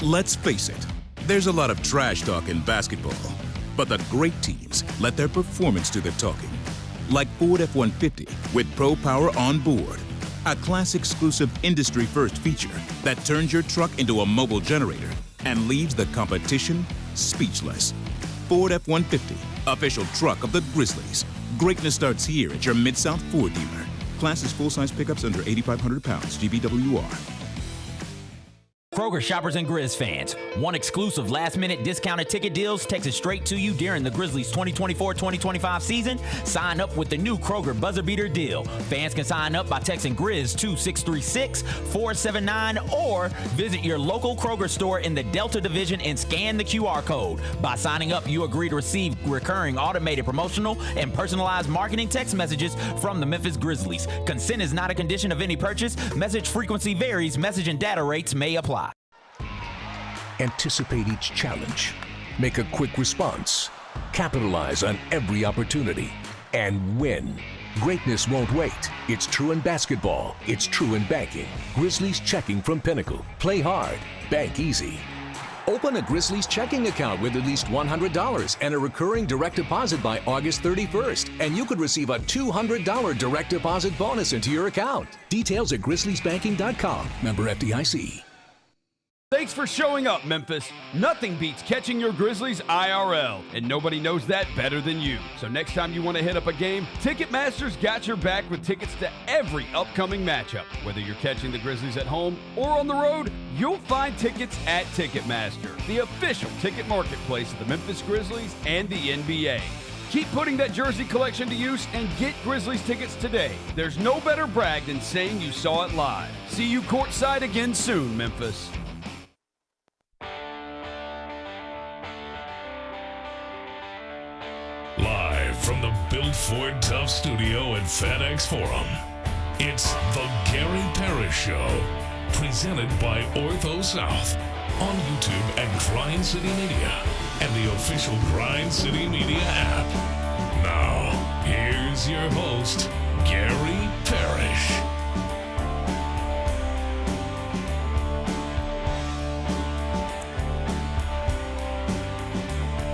Let's face it, there's a lot of trash talk in basketball, but the great teams let their performance do the talking. Like Ford F-150 with Pro Power on board, a class-exclusive industry-first feature that turns your truck into a mobile generator and leaves the competition speechless. Ford F-150, official truck of the Grizzlies. Greatness starts here at your Mid-South Ford dealer. Class is full-size pickups under 8,500 pounds, GBWR. Kroger shoppers and Grizz fans, one exclusive last-minute discounted ticket deals takes it straight to you during the Grizzlies 2024-2025 season. Sign up with the new Kroger Buzzer Beater deal. Fans can sign up by texting Grizz to 636-479 or visit your local Kroger store in the Delta Division and scan the QR code. By signing up, you agree to receive recurring automated promotional and personalized marketing text messages from the Memphis Grizzlies. Consent is not a condition of any purchase. Message frequency varies. Message and data rates may apply. Anticipate each challenge, make a quick response, capitalize on every opportunity, and win. Greatness won't wait. It's true in basketball. It's true in banking. Grizzlies Checking from Pinnacle. Play hard. Bank easy. Open a Grizzlies checking account with at least $100 and a recurring direct deposit by August 31st, and you could receive a $200 direct deposit bonus into your account. Details at grizzliesbanking.com. Member FDIC. Thanks for showing up, Memphis. Nothing beats catching your Grizzlies IRL, and nobody knows that better than you. So next time you want to hit up a game, Ticketmaster's got your back with tickets to every upcoming matchup. Whether you're catching the Grizzlies at home or on the road, you'll find tickets at Ticketmaster, the official ticket marketplace of the Memphis Grizzlies and the NBA. Keep putting that jersey collection to use and get Grizzlies tickets today. There's no better brag than saying you saw it live. See you courtside again soon, Memphis. Live from the Built Ford Tough studio at FedEx Forum, it's the Gary Parrish Show, presented by Ortho South on YouTube at Grind City Media and the official Grind City Media app. Now, here's your host, Gary Parrish.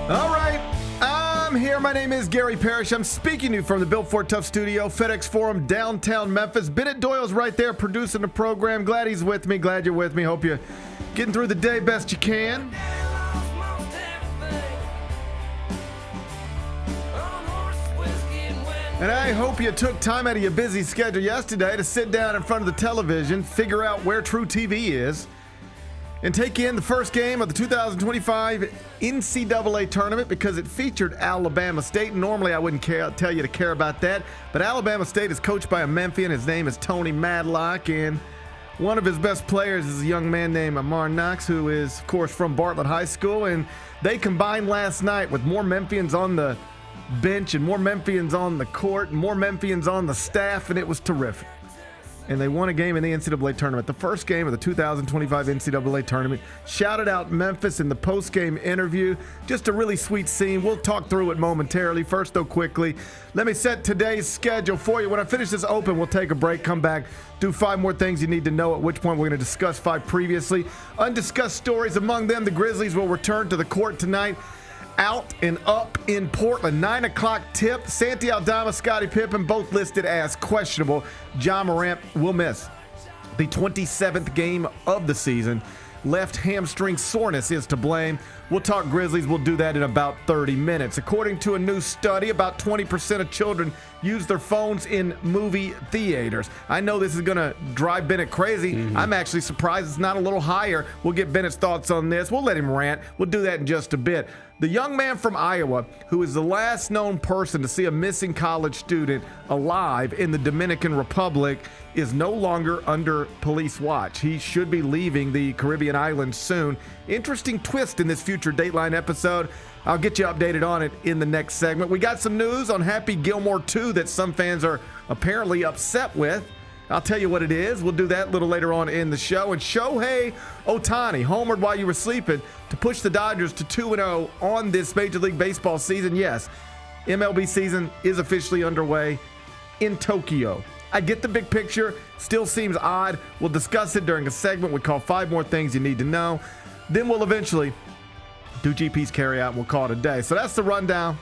All right. I'm here. My name is Gary Parrish. I'm speaking to you from the Built Ford Tough studio, FedEx Forum, downtown Memphis. Bennett Doyle's right there producing the program. Glad he's with me. Glad you're with me. Hope you're getting through the day best you can. And I hope you took time out of your busy schedule yesterday to sit down in front of the television, figure out where True TV is, and take in the first game of the 2025 NCAA Tournament because it featured Alabama State. Normally, I wouldn't tell you to care about that, but Alabama State is coached by a Memphian. His name is Tony Madlock, and one of his best players is a young man named Amarr Knox, who is, of course, from Bartlett High School, and they combined last night with more Memphians on the bench and more Memphians on the court and more Memphians on the staff, and it was terrific. And they won a game in the NCAA Tournament, the first game of the 2025 NCAA Tournament. Shouted out Memphis in the post-game interview. Just a really sweet scene. We'll talk through it momentarily. First, though, quickly, let me set today's schedule for you. When I finish this open, we'll take a break, come back, do 5 more things you need to know, at which point we're going to discuss 5 previously undiscussed stories. Among them, the Grizzlies will return to the court tonight. Out and up in Portland. 9 o'clock tip. Santi Aldama, Scottie Pippen, both listed as questionable. Ja Morant will miss the 27th game of the season. Left hamstring soreness is to blame. We'll talk Grizzlies. We'll do that in about 30 minutes. According to a new study, about 20% of children use their phones in movie theaters. I know this is going to drive Bennett crazy. I'm actually surprised it's not a little higher. We'll get Bennett's thoughts on this. We'll let him rant. We'll do that in just a bit. The young man from Iowa, who is the last known person to see a missing college student alive in the Dominican Republic, is no longer under police watch. He should be leaving the Caribbean islands soon. Interesting twist in this future Dateline episode. I'll get you updated on it in the next segment. We got some news on Happy Gilmore 2 that some fans are apparently upset with. I'll tell you what it is. We'll do that a little later on in the show. And Shohei Ohtani homered while you were sleeping to push the Dodgers to 2-0 on this Major League Baseball season. Yes, MLB season is officially underway in Tokyo. I get the big picture. Still seems odd. We'll discuss it during a segment we call 5 More Things You Need to Know. Then we'll eventually do GP's carry out and we'll call it a day. So that's the rundown.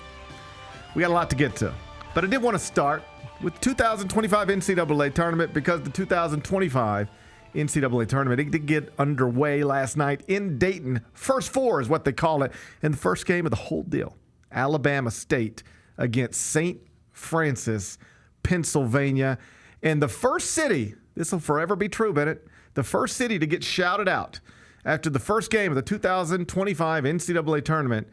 We got a lot to get to. But I did want to start with the 2025 NCAA Tournament because the 2025 NCAA Tournament, it did get underway last night in Dayton. First four is what they call it. And the first game of the whole deal, Alabama State against St. Francis, Pennsylvania. And the first city, this will forever be true, Bennett, the first city to get shouted out after the first game of the 2025 NCAA Tournament,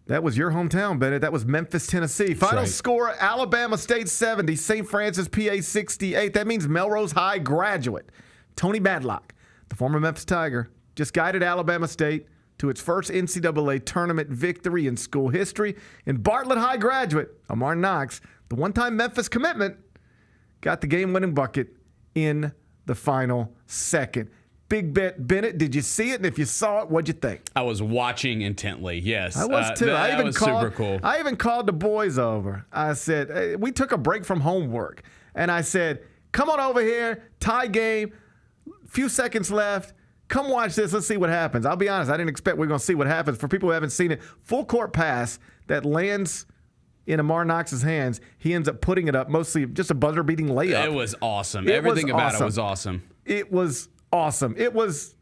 that was your hometown, Bennett. That was Memphis, Tennessee. Final score, Alabama State 70, St. Francis, PA 68. That means Melrose High graduate Tony Madlock, the former Memphis Tiger, just guided Alabama State to its first NCAA Tournament victory in school history. And Bartlett High graduate Amarr Knox, the one-time Memphis commitment, got the game-winning bucket in the final second. Big Bet Bennett, did you see it? And if you saw it, what'd you think? I was watching intently, yes. I was too. That was super cool. I even called the boys over. I said, hey, we took a break from homework. And I said, come on over here, tie game, few seconds left. Come watch this. Let's see what happens. I'll be honest, I didn't expect we were going to see what happens. For people who haven't seen it, full court pass that lands in Amarr Knox's hands. He ends up putting it up, mostly just a buzzer-beating layup. It was awesome. Everything about it was awesome. It was awesome. It was,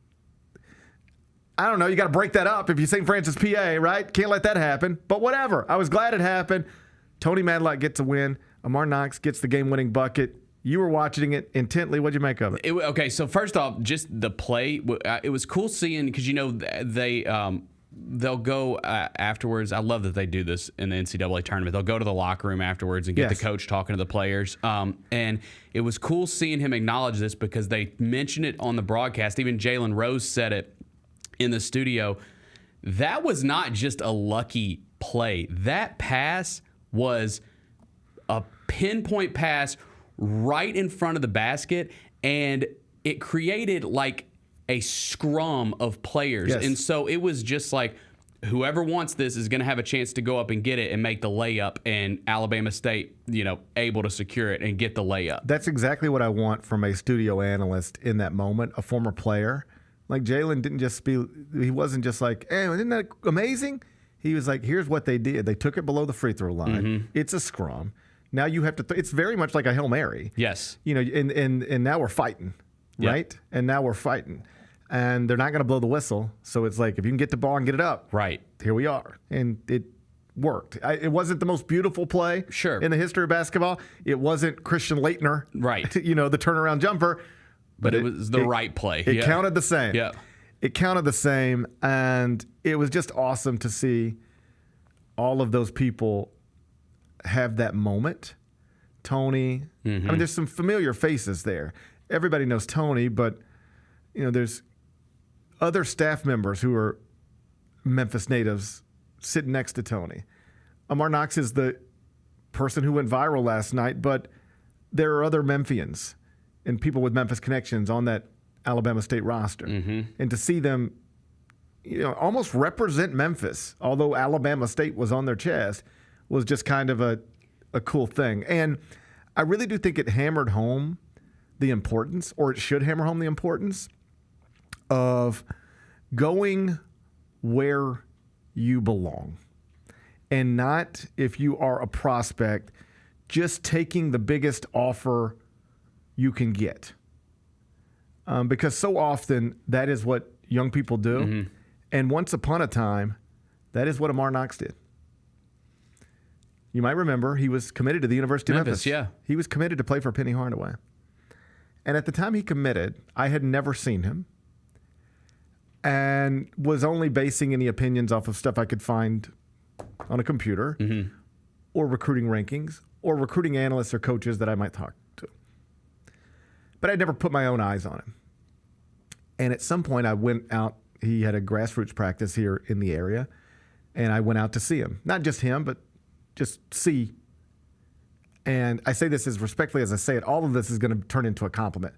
I don't know, you got to break that up if you're St. Francis, PA, right? Can't let that happen. But whatever. I was glad it happened. Tony Madlock gets a win. Amarr Knox gets the game-winning bucket. You were watching it intently. What'd you make of it? Okay, so first off, just the play. It was cool seeing, because, you know, they'll go afterwards. I love that they do this in the NCAA tournament. They'll go to the locker room afterwards and get the coach talking to the players. And it was cool seeing him acknowledge this because they mentioned it on the broadcast. Even Jalen Rose said it in the studio. That was not just a lucky play. That pass was a pinpoint pass right in front of the basket, and it created like a scrum of players. Yes. And so it was just like, whoever wants this is going to have a chance to go up and get it and make the layup, and Alabama State, you know, able to secure it and get the layup. That's exactly what I want from a studio analyst in that moment, a former player. Like Jalen he wasn't just like, hey, isn't that amazing? He was like, here's what they did. They took it below the free throw line. Mm-hmm. It's a scrum. Now you have to, it's very much like a Hail Mary. Yes. You know, and now we're fighting, right? Yep. And now we're fighting. And they're not going to blow the whistle. So it's like, if you can get the ball and get it up, right, here we are. And it worked. It wasn't the most beautiful play in the history of basketball. It wasn't Christian Laettner, right? You know, the turnaround jumper. But it was the right play. It counted the same. Yeah. It counted the same. And it was just awesome to see all of those people have that moment. Tony. Mm-hmm. I mean, there's some familiar faces there. Everybody knows Tony, but, you know, there's other staff members who are Memphis natives sitting next to Tony. Amarr Knox is the person who went viral last night, but there are other Memphians and people with Memphis connections on that Alabama State roster. Mm-hmm. And to see them, you know, almost represent Memphis, although Alabama State was on their chest, was just kind of a cool thing. And I really do think it hammered home the importance, or it should hammer home the importance, of going where you belong. And not, if you are a prospect, just taking the biggest offer you can get. Because so often that is what young people do. Mm-hmm. And once upon a time, that is what Amarr Knox did. You might remember he was committed to the University of Memphis. Yeah. He was committed to play for Penny Hardaway. And at the time he committed, I had never seen him and was only basing any opinions off of stuff I could find on a computer, mm-hmm, or recruiting rankings or recruiting analysts or coaches that I might talk to. But I'd never put my own eyes on him. And at some point I went out. He had a grassroots practice here in the area, and I went out to see him. Not just him, but just see. And I say this as respectfully as I say it. All of this is going to turn into a compliment.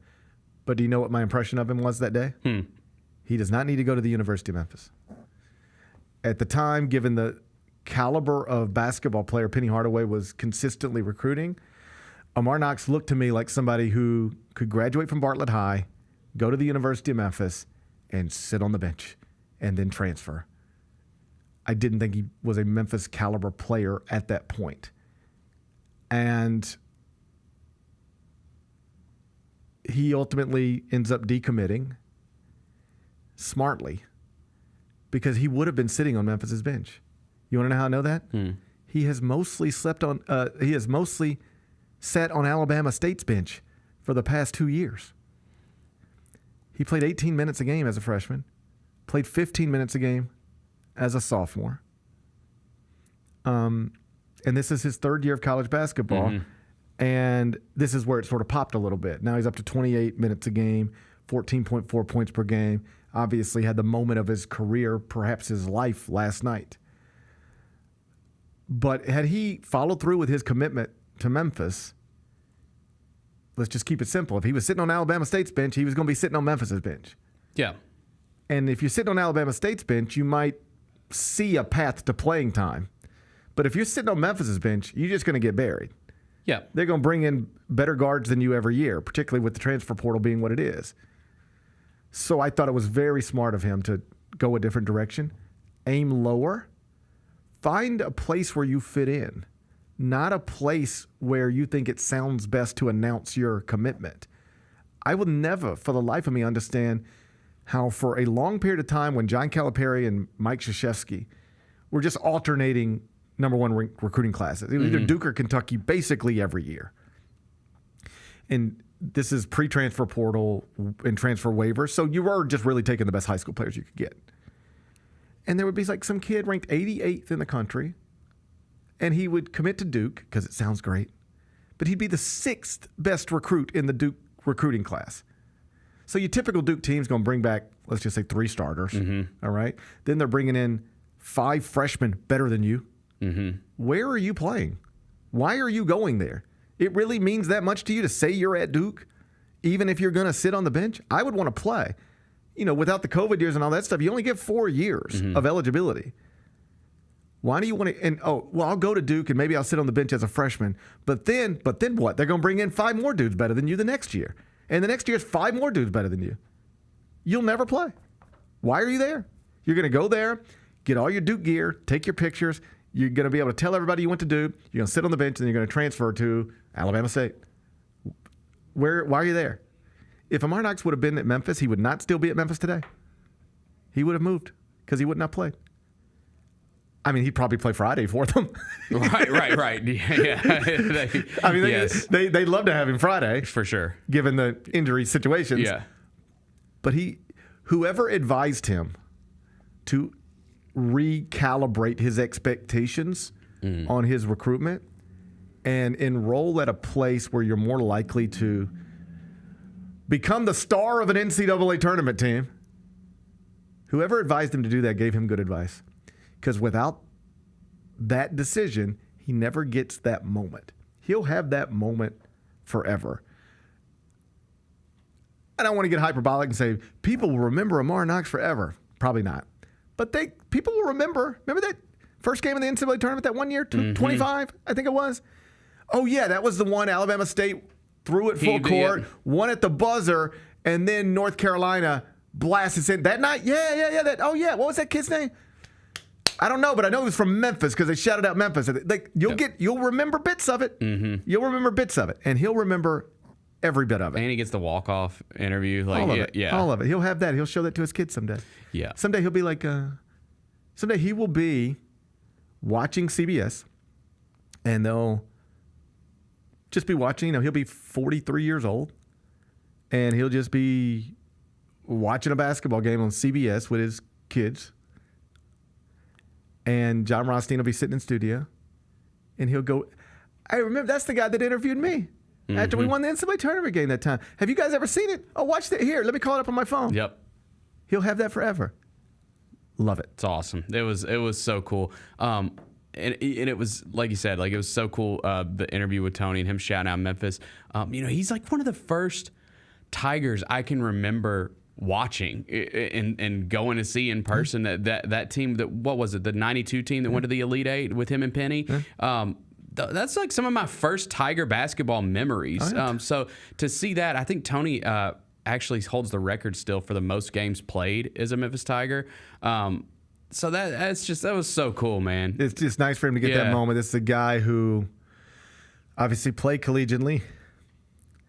But do you know what my impression of him was that day? He does not need to go to the University of Memphis. At the time, given the caliber of basketball player Penny Hardaway was consistently recruiting, Amarr Knox looked to me like somebody who could graduate from Bartlett High, go to the University of Memphis, and sit on the bench and then transfer. I didn't think he was a Memphis caliber player at that point. And he ultimately ends up decommitting smartly because he would have been sitting on Memphis's bench. You want to know how I know that? He has mostly sat on Alabama State's bench for the past 2 years. He played 18 minutes a game as a freshman, played 15 minutes a game as a sophomore. And this is his third year of college basketball. And this is where it sort of popped a little bit. Now he's up to 28 minutes a game, 14.4 points per game. Obviously had the moment of his career, perhaps his life, last night. But had he followed through with his commitment to Memphis, let's just keep it simple. If he was sitting on Alabama State's bench, he was going to be sitting on Memphis's bench. Yeah. And if you're sitting on Alabama State's bench, you might see a path to playing time. But if you're sitting on Memphis's bench, you're just going to get buried. Yeah. They're going to bring in better guards than you every year, particularly with the transfer portal being what it is. So I thought it was very smart of him to go a different direction, aim lower, find a place where you fit in, not a place where you think it sounds best to announce your commitment. I will never, for the life of me, understand how for a long period of time when John Calipari and Mike Krzyzewski were just alternating number one recruiting classes. It was either Duke or Kentucky basically every year. And this is pre-transfer portal and transfer waivers, so you were just really taking the best high school players you could get. And there would be like some kid ranked 88th in the country, and he would commit to Duke because it sounds great, but he'd be the 6th best recruit in the Duke recruiting class. So your typical Duke team's going to bring back, let's just say 3 starters, all right? Then they're bringing in 5 freshmen better than you. Where are you playing? Why are you going there? It really means that much to you to say you're at Duke, even if you're going to sit on the bench? I would want to play. You know, without the COVID years and all that stuff, you only get 4 years of eligibility. Why do you want to? And I'll go to Duke and maybe I'll sit on the bench as a freshman. But then what? They're going to bring in 5 more dudes better than you the next year, and the next year is 5 more dudes better than you. You'll never play. Why are you there? You're going to go there, get all your Duke gear, take your pictures. You're going to be able to tell everybody you went to Duke. You're going to sit on the bench, and then you're going to transfer to Alabama State. Why are you there? If Amarr Knox would have been at Memphis, he would not still be at Memphis today. He would have moved because he would not play. I mean, he'd probably play Friday for them. Right. Yeah. I mean, they'd love to have him Friday. For sure. Given the injury situations. Yeah. But whoever advised him to recalibrate his expectations on his recruitment and enroll at a place where you're more likely to become the star of an NCAA tournament team. Whoever advised him to do that gave him good advice. Because without that decision, he never gets that moment. He'll have that moment forever. I don't want to get hyperbolic and say people will remember Amarr Knox forever. Probably not. But people will remember. Remember that first game in the NCAA tournament that one year? 25, I think it was. Oh, yeah, that was the one Alabama State threw it full court, won at the buzzer, and then North Carolina blasted in that night. Yeah. What was that kid's name? I don't know, but I know it was from Memphis because they shouted out Memphis. Like you'll remember bits of it. You'll remember bits of it, and he'll remember every bit of it. And he gets the walk-off interview. Like, all of it. He'll have that. He'll show that to his kids someday. Yeah. Someday he'll be like, someday he will be watching CBS, and they'll just be watching. He'll be 43 years old, and he'll just be watching a basketball game on CBS with his kids. And John Rothstein will be sitting in studio, and he'll go, I remember that's the guy that interviewed me after we won the NCAA tournament game that time. Have you guys ever seen it? Oh, watch that. Here, let me call it up on my phone. Yep. He'll have that forever. Love it. It's awesome. It was so cool. And it was, like you said, like it was so cool, the interview with Tony and him shouting out Memphis. He's like one of the first Tigers I can remember watching and going to see in person. That team, what was it, the 92 team that went to the Elite Eight with him and Penny. That's like some of my first Tiger basketball memories. So to see that, I think Tony actually holds the record still for the most games played as a Memphis Tiger. So that was so cool, man. It's just nice for him to get that moment. This is a guy who obviously played collegiately,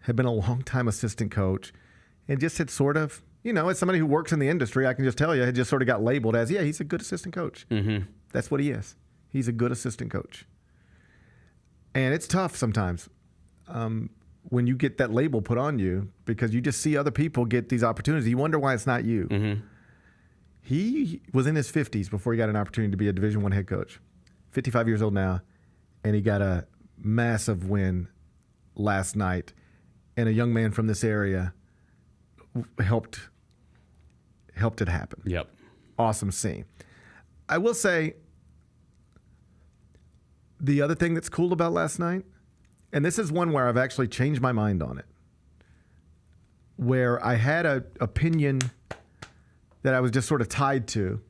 had been a long-time assistant coach, and just had sort of, as somebody who works in the industry, I can just tell you, had just sort of got labeled as, he's a good assistant coach. Mm-hmm. That's what he is. He's a good assistant coach. And it's tough sometimes when you get that label put on you because you just see other people get these opportunities. You wonder why it's not you. Mm-hmm. He was in his 50s before he got an opportunity to be a Division I head coach. 55 years old now, and he got a massive win last night. And a young man from this area helped it happen. Yep. Awesome scene. I will say the other thing that's cool about last night, and this is one where I've actually changed my mind on it, where I had an opinion that I was just sort of tied to,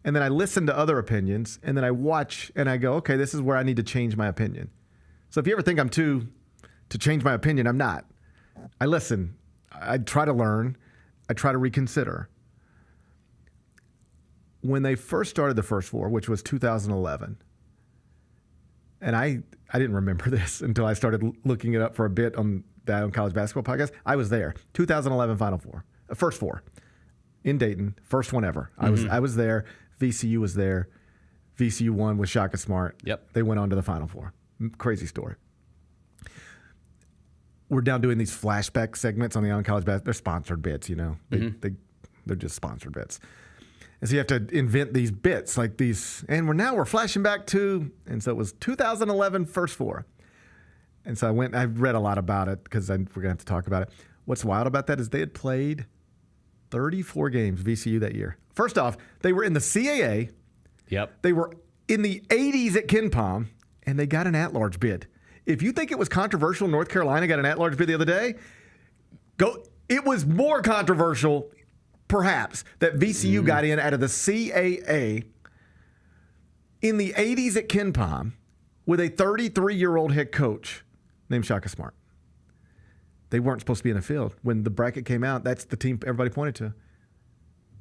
and then I listen to other opinions, and then I watch and I go, okay, this is where I need to change my opinion. So if you ever think I'm to change my opinion, I'm not. I listen. I try to learn. I try to reconsider. When they first started the First Four, which was 2011, and I didn't remember this until I started looking it up for a bit on the College Basketball Podcast. I was there. 2011 Final Four. First Four. In Dayton, first one ever. I was there. VCU was there. VCU won with Shaka Smart. Yep. They went on to the Final Four. Crazy story. We're down doing these flashback segments on the On College Basketball. They're sponsored bits, they're just sponsored bits. And so you have to invent these bits like these. And we're flashing back to, and so it was 2011 First Four. And so I read a lot about it because we're going to have to talk about it. What's wild about that is they had played 34 games, VCU, that year. First off, they were in the CAA. Yep. They were in the 80s at KenPom, and they got an at-large bid. If you think it was controversial, North Carolina got an at-large bid the other day, it was more controversial, perhaps, that VCU got in out of the CAA in the 80s at KenPom with a 33-year-old head coach named Shaka Smart. They weren't supposed to be in the field. When the bracket came out, that's the team everybody pointed to.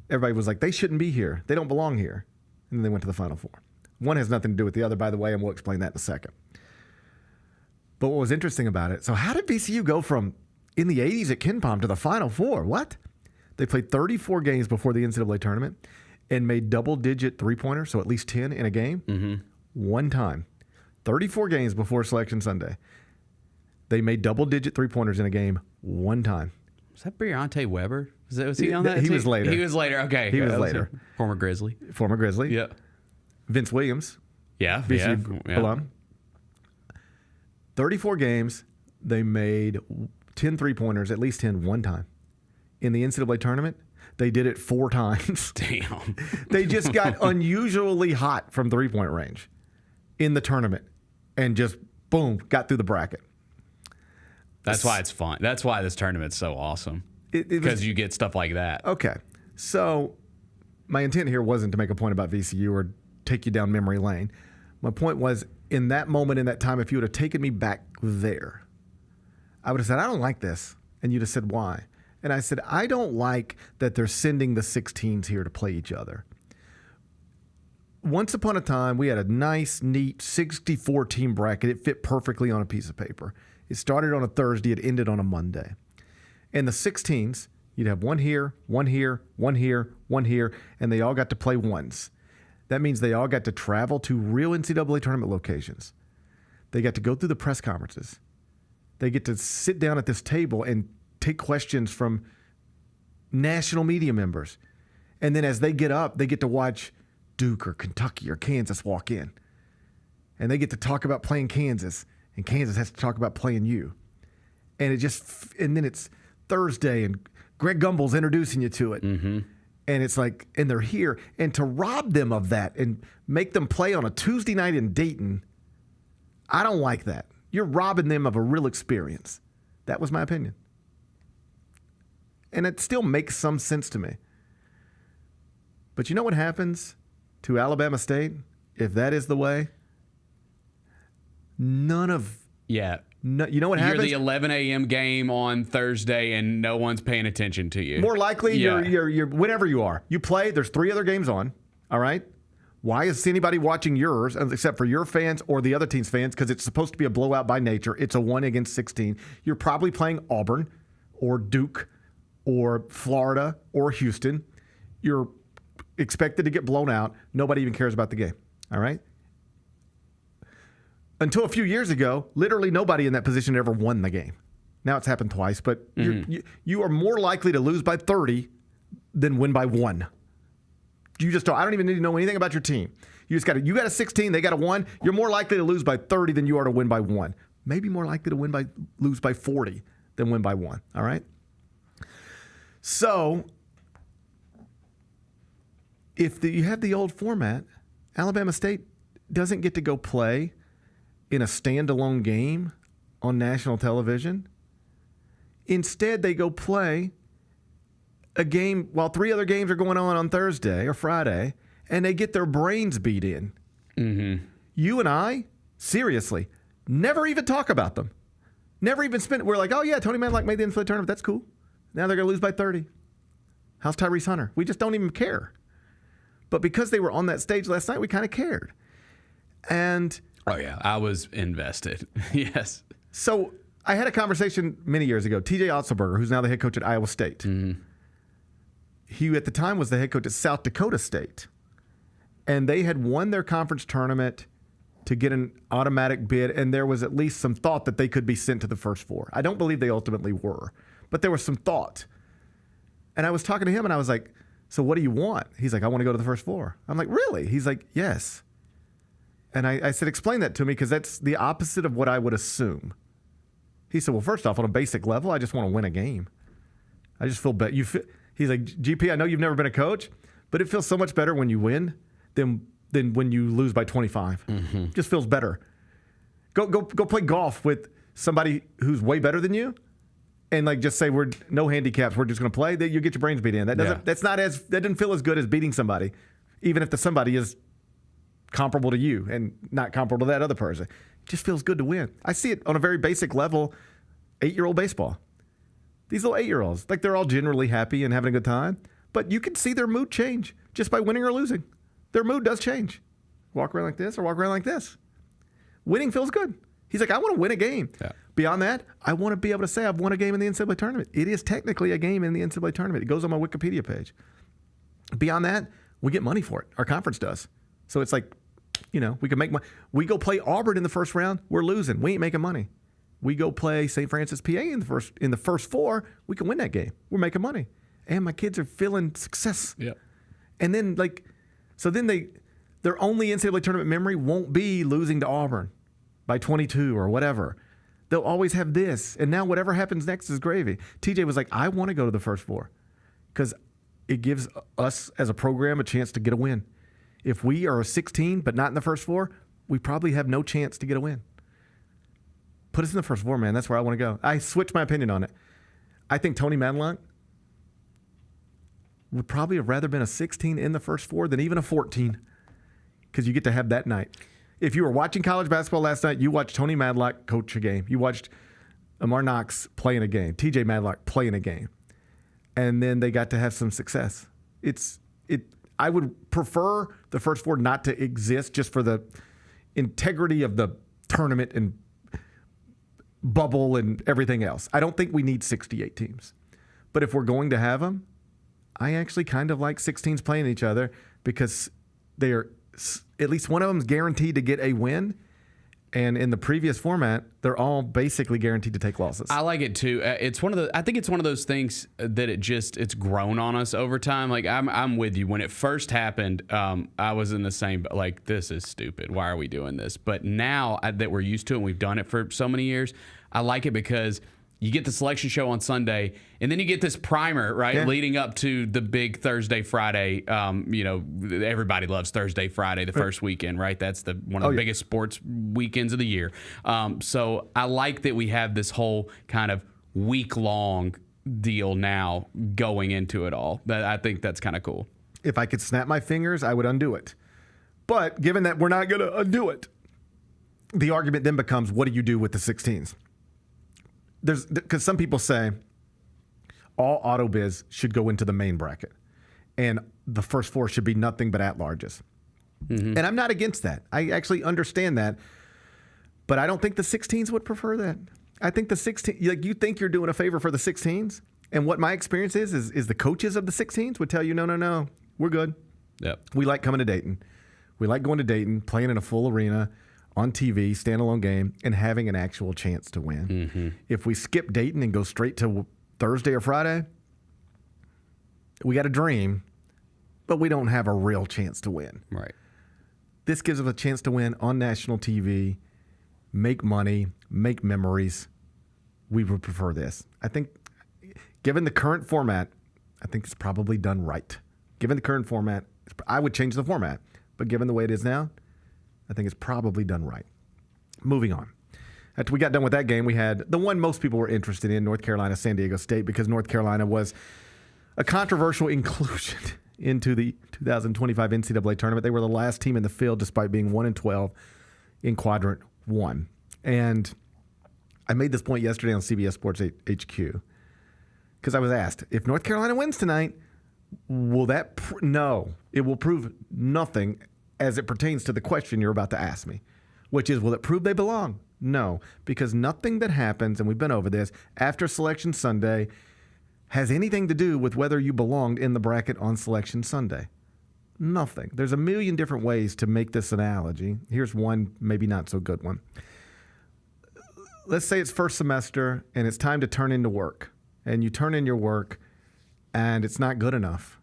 Everybody was like, they shouldn't be here. They don't belong here. And then they went to the Final Four. One has nothing to do with the other, by the way, and we'll explain that in a second. But what was interesting about it, so how did VCU go from in the 80s at KenPom to the Final Four? What? They played 34 games before the NCAA tournament and made double-digit three-pointers, so at least 10 in a game, one time. 34 games before Selection Sunday. They made double-digit three-pointers in a game one time. Was that Briante Weber? Was he on that team? He was later. He was later. Okay. He was later. Former Grizzly. Yeah. Vince Williams. Yeah. VCU alum. 34 games. They made 10 three-pointers, at least 10, one time. In the NCAA tournament, they did it 4 times. Damn. They just got unusually hot from three-point range in the tournament and just, boom, got through the bracket. That's why it's fun. That's why this tournament's so awesome. Because you get stuff like that. Okay. So my intent here wasn't to make a point about VCU or take you down memory lane. My point was, in that moment, in that time, if you would have taken me back there, I would have said, I don't like this. And you'd have said, why? And I said, I don't like that they're sending the 16s here to play each other. Once upon a time, we had a nice, neat 64-team bracket. It fit perfectly on a piece of paper. It started on a Thursday. It ended on a Monday. And the 16s, you'd have one here, one here, one here, one here, and they all got to play once. That means they all got to travel to real NCAA tournament locations. They got to go through the press conferences. They get to sit down at this table and take questions from national media members. And then as they get up, they get to watch Duke or Kentucky or Kansas walk in. And they get to talk about playing Kansas. And Kansas has to talk about playing you. And then it's Thursday, and Greg Gumbel's introducing you to it. Mm-hmm. And it's like, and they're here. And to rob them of that and make them play on a Tuesday night in Dayton, I don't like that. You're robbing them of a real experience. That was my opinion. And it still makes some sense to me. But you know what happens to Alabama State if that is the way? None of No, you know what happens? You're the 11 a.m. game on Thursday, and no one's paying attention to you. More likely, you're whatever you are. You play. There's 3 other games on. All right. Why is anybody watching yours except for your fans or the other team's fans? Because it's supposed to be a blowout by nature. It's a 1 against 16. You're probably playing Auburn or Duke or Florida or Houston. You're expected to get blown out. Nobody even cares about the game. All right. Until a few years ago, literally nobody in that position ever won the game. Now it's happened twice, but you are more likely to lose by 30 than win by 1. You just don't. I don't even need to know anything about your team. You got a 16, they got a 1. You're more likely to lose by 30 than you are to win by 1. Maybe more likely to lose by 40 than win by 1. All right. So if you have the old format, Alabama State doesn't get to go play in a standalone game on national television. Instead, they go play a game while 3 other games are going on Thursday or Friday, and they get their brains beat in. Mm-hmm. You and I, seriously, never even talk about them. Never even spend. We're like, oh, yeah, Tony Madlock made the NCAA tournament. That's cool. Now they're going to lose by 30. How's Tyrese Hunter? We just don't even care. But because they were on that stage last night, we kind of cared. And oh, yeah, I was invested. Yes. So I had a conversation many years ago. TJ Otzelberger, who's now the head coach at Iowa State. Mm-hmm. He, at the time, was the head coach at South Dakota State. And they had won their conference tournament to get an automatic bid, and there was at least some thought that they could be sent to the first 4. I don't believe they ultimately were, but there was some thought. And I was talking to him, and I was like, so what do you want? He's like, I want to go to the first 4. I'm like, really? He's like, yes. And I said, explain that to me, because that's the opposite of what I would assume. He said, well, first off, on a basic level, I just want to win a game. I just feel better. He's like, GP, I know you've never been a coach, but it feels so much better when you win than when you lose by 25. Mm-hmm. Just feels better. Go play golf with somebody who's way better than you, and like just say we're no handicaps. We're just going to play. You get your brains beat in. That doesn't feel as good as beating somebody, even if the somebody is comparable to you and not comparable to that other person. It just feels good to win. I see it on a very basic level. 8-year-old baseball. These little 8-year-olds, like they're all generally happy and having a good time, but you can see their mood change just by winning or losing. Their mood does change. Walk around like this or walk around like this. Winning feels good. He's like, I want to win a game. Yeah. Beyond that, I want to be able to say I've won a game in the NCAA tournament. It is technically a game in the NCAA tournament. It goes on my Wikipedia page. Beyond that, we get money for it. Our conference does. So it's like, we can make money. We go play Auburn in the first round. We're losing. We ain't making money. We go play St. Francis, PA in the first 4. We can win that game. We're making money. And my kids are feeling success. Yeah. And then their only NCAA tournament memory won't be losing to Auburn by 22 or whatever. They'll always have this. And now whatever happens next is gravy. TJ was like, I want to go to the first 4 because it gives us as a program a chance to get a win. If we are a 16 but not in the first 4, we probably have no chance to get a win. Put us in the first 4, man. That's where I want to go. I switched my opinion on it. I think Tony Madlock would probably have rather been a 16 in the first 4 than even a 14 because you get to have that night. If you were watching college basketball last night, you watched Tony Madlock coach a game. You watched Amarr Knox play in a game, TJ Madlock play in a game, and then they got to have some success. I would prefer the first 4 not to exist just for the integrity of the tournament and bubble and everything else. I don't think we need 68 teams. But if we're going to have them, I actually kind of like 16s playing each other because they are at least one of them is guaranteed to get a win. And in the previous format, they're all basically guaranteed to take losses. I like it too. I think it's one of those things that it's grown on us over time. Like I'm with you. When it first happened, I was in the same, like, this is stupid. Why are we doing this? But now that we're used to it and we've done it for so many years, I like it because you get the selection show on Sunday, and then you get this primer, right, leading up to the big Thursday, Friday. Everybody loves Thursday, Friday, the first weekend, right? That's one of the biggest sports weekends of the year. So I like that we have this whole kind of week-long deal now going into it all. I think that's kind of cool. If I could snap my fingers, I would undo it. But given that we're not going to undo it, the argument then becomes, what do you do with the 16s? because some people say all auto biz should go into the main bracket, and the first 4 should be nothing but at-larges. Mm-hmm. And I'm not against that. I actually understand that, but I don't think the 16s would prefer that. I think the 16, like, you think you're doing a favor for the 16s, and what my experience is the coaches of the 16s would tell you, no, we're good. Yep. We like coming to Dayton. We like going to Dayton, playing in a full arena, on TV, standalone game, and having an actual chance to win. Mm-hmm. If we skip Dayton and go straight to Thursday or Friday, we got a dream, but we don't have a real chance to win. Right. This gives us a chance to win on national TV, make money, make memories. We would prefer this. I think, given the current format, I think it's probably done right. Given the current format, I would change the format. But given the way it is now, I think it's probably done right. Moving on. After we got done with that game, we had the one most people were interested in, North Carolina, San Diego State, because North Carolina was a controversial inclusion into the 2025 NCAA tournament. They were the last team in the field despite being 1-12 in Quadrant 1. And I made this point yesterday on CBS Sports HQ because I was asked, if North Carolina wins tonight, will that no, it will prove nothing as it pertains to the question you're about to ask me, which is, will it prove they belong? No, because nothing that happens, and we've been over this, after Selection Sunday has anything to do with whether you belonged in the bracket on Selection Sunday. Nothing. There's a million different ways to make this analogy. Here's one, maybe not so good one. Let's say it's first semester and it's time to turn into work, and you turn in your work and it's not good enough.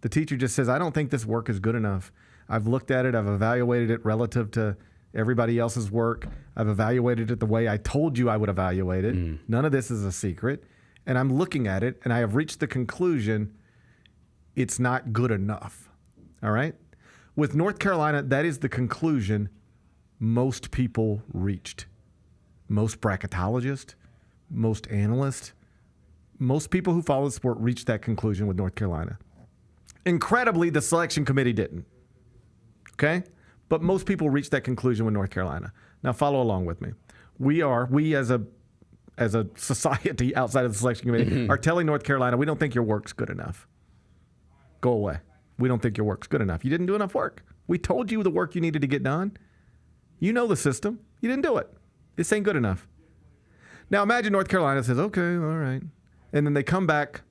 The teacher just says, I don't think this work is good enough. I've looked at it. I've evaluated it relative to everybody else's work. I've evaluated it the way I told you I would evaluate it. None of this is a secret. And I'm looking at it, and I have reached the conclusion it's not good enough. All right? With North Carolina, that is the conclusion most people reached. Most bracketologists, most analysts, most people who follow the sport reached that conclusion with North Carolina. Incredibly, the selection committee didn't. Okay? But most people reached that conclusion with North Carolina. Now follow along with me. We as a society outside of the selection committee are telling North Carolina, we don't think your work's good enough. Go away. We don't think your work's good enough. You didn't do enough work. We told you the work you needed to get done. You know the system. You didn't do it. This ain't good enough. Now imagine North Carolina says, okay, all right. And then they come back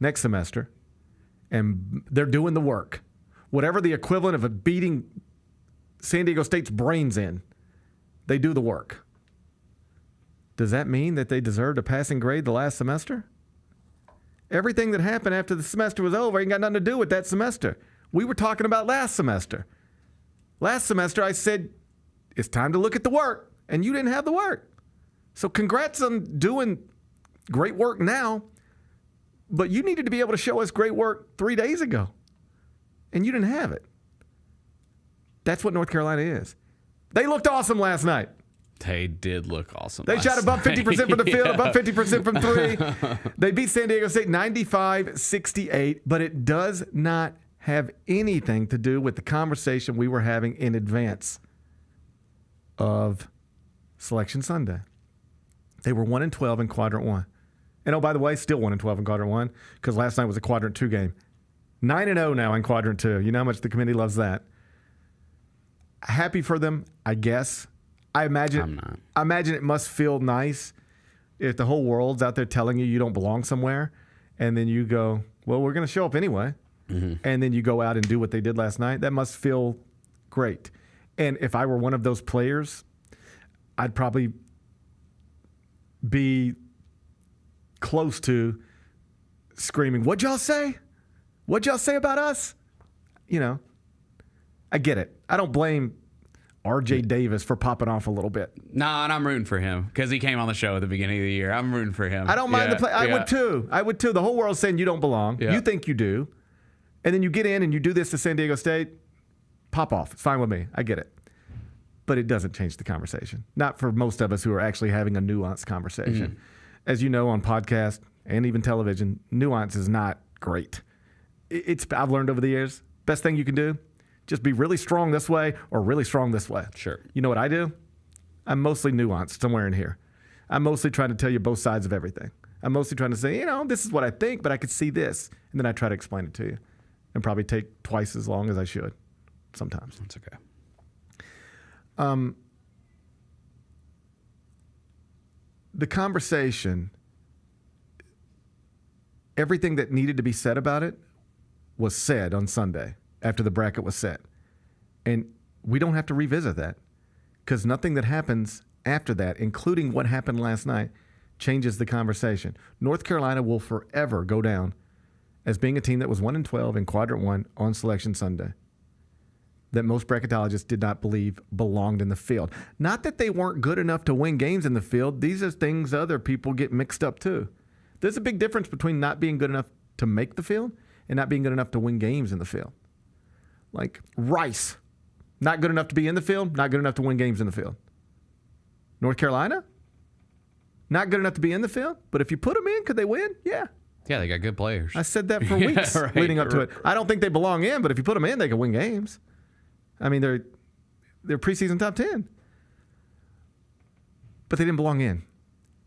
next semester and they're doing the work. Whatever the equivalent of a beating San Diego State's brains in, they do the work. Does that mean that they deserved a passing grade the last semester? Everything that happened after the semester was over ain't got nothing to do with that semester. We were talking about last semester. Last semester I said, it's time to look at the work, and you didn't have the work. So congrats on doing great work now, but you needed to be able to show us great work 3 days ago, and you didn't have it. That's what North Carolina is. They looked awesome last night. They did look awesome. They shot above 50% from the field, above 50% from three. They beat San Diego State 95-68, but it does not have anything to do with the conversation we were having in advance of Selection Sunday. They were 1-12 in Quadrant 1. And oh, by the way, still 1-12 in Quadrant 1 because last night was a Quadrant 2 game. 9-0 now in Quadrant 2. You know how much the committee loves that. Happy for them, I guess. I imagine it must feel nice if the whole world's out there telling you don't belong somewhere, and then you go, well, we're going to show up anyway. Mm-hmm. And then you go out and do what they did last night. That must feel great. And if I were one of those players, I'd probably be close to screaming, what'd y'all say? What'd y'all say about us? You know, I get it. I don't blame RJ Davis for popping off a little bit. Nah, and I'm rooting for him because he came on the show at the beginning of the year. I'm rooting for him. I don't mind the play. I would too. I would too. The whole world's saying you don't belong. Yeah. You think you do. And then you get in and you do this to San Diego State. Pop off. It's fine with me. I get it. But it doesn't change the conversation. Not for most of us who are actually having a nuanced conversation. Mm-hmm. As you know, on podcast and even television, nuance is not great. I've learned over the years, best thing you can do, just be really strong this way or really strong this way. Sure. You know what I do? I'm mostly nuanced somewhere in here. I'm mostly trying to tell you both sides of everything. I'm mostly trying to say, this is what I think, but I could see this. And then I try to explain it to you and probably take twice as long as I should sometimes. That's okay. The conversation, everything that needed to be said about it was said on Sunday after the bracket was set. And we don't have to revisit that because nothing that happens after that, including what happened last night, changes the conversation. North Carolina will forever go down as being a team that was 1-12 in Quadrant 1 on Selection Sunday that most bracketologists did not believe belonged in the field. Not that they weren't good enough to win games in the field. These are things other people get mixed up too. There's a big difference between not being good enough to make the field and not being good enough to win games in the field. Like Rice, not good enough to be in the field, not good enough to win games in the field. North Carolina, not good enough to be in the field, but if you put them in, could they win? Yeah. Yeah, they got good players. I said that for weeks leading up to it. I don't think they belong in, but if you put them in, they can win games. I mean, they're preseason top 10. But they didn't belong in.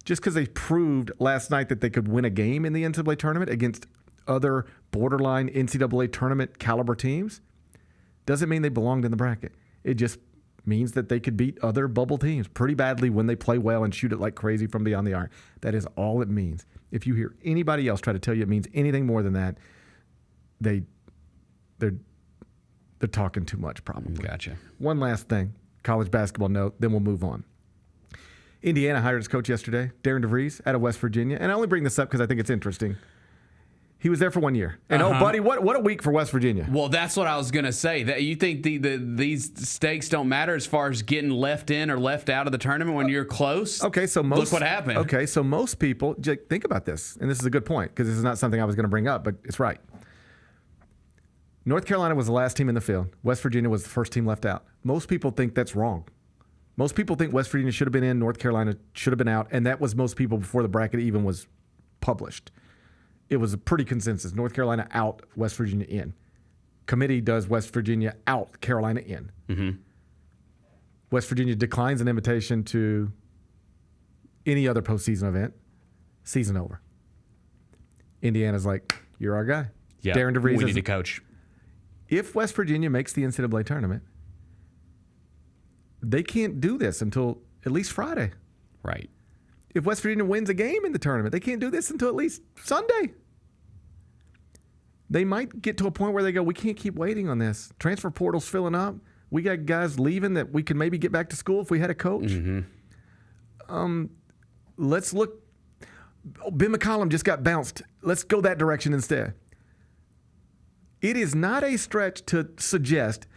Just because they proved last night that they could win a game in the NCAA tournament against other borderline NCAA tournament caliber teams doesn't mean they belonged in the bracket. It just means that they could beat other bubble teams pretty badly when they play well and shoot it like crazy from beyond the arc. That is all it means. If you hear anybody else try to tell you it means anything more than that, they're talking too much probably. Gotcha. One last thing, college basketball note, then we'll move on. Indiana hired its coach yesterday, Darren DeVries, out of West Virginia. And I only bring this up because I think it's interesting. He was there for 1 year. And, oh, buddy, what a week for West Virginia. Well, that's what I was going to say. That you think these stakes don't matter as far as getting left in or left out of the tournament when you're close? Okay, so look what happened. Okay, so most people, think about this, and this is a good point because this is not something I was going to bring up, but it's right. North Carolina was the last team in the field. West Virginia was the first team left out. Most people think that's wrong. Most people think West Virginia should have been in, North Carolina should have been out, and that was most people before the bracket even was published. It was a pretty consensus. North Carolina out, West Virginia in. Committee does West Virginia out, Carolina in. Mm-hmm. West Virginia declines an invitation to any other postseason event. Season over. Indiana's like, you're our guy. Yeah, Darren DeVries we need a coach. If West Virginia makes the NCAA tournament, they can't do this until at least Friday. Right. If West Virginia wins a game in the tournament, they can't do this until at least Sunday. They might get to a point where they go, we can't keep waiting on this. Transfer portal's filling up. We got guys leaving that we can maybe get back to school if we had a coach. Mm-hmm. Let's look. Ben McCollum just got bounced. Let's go that direction instead. It is not a stretch to suggest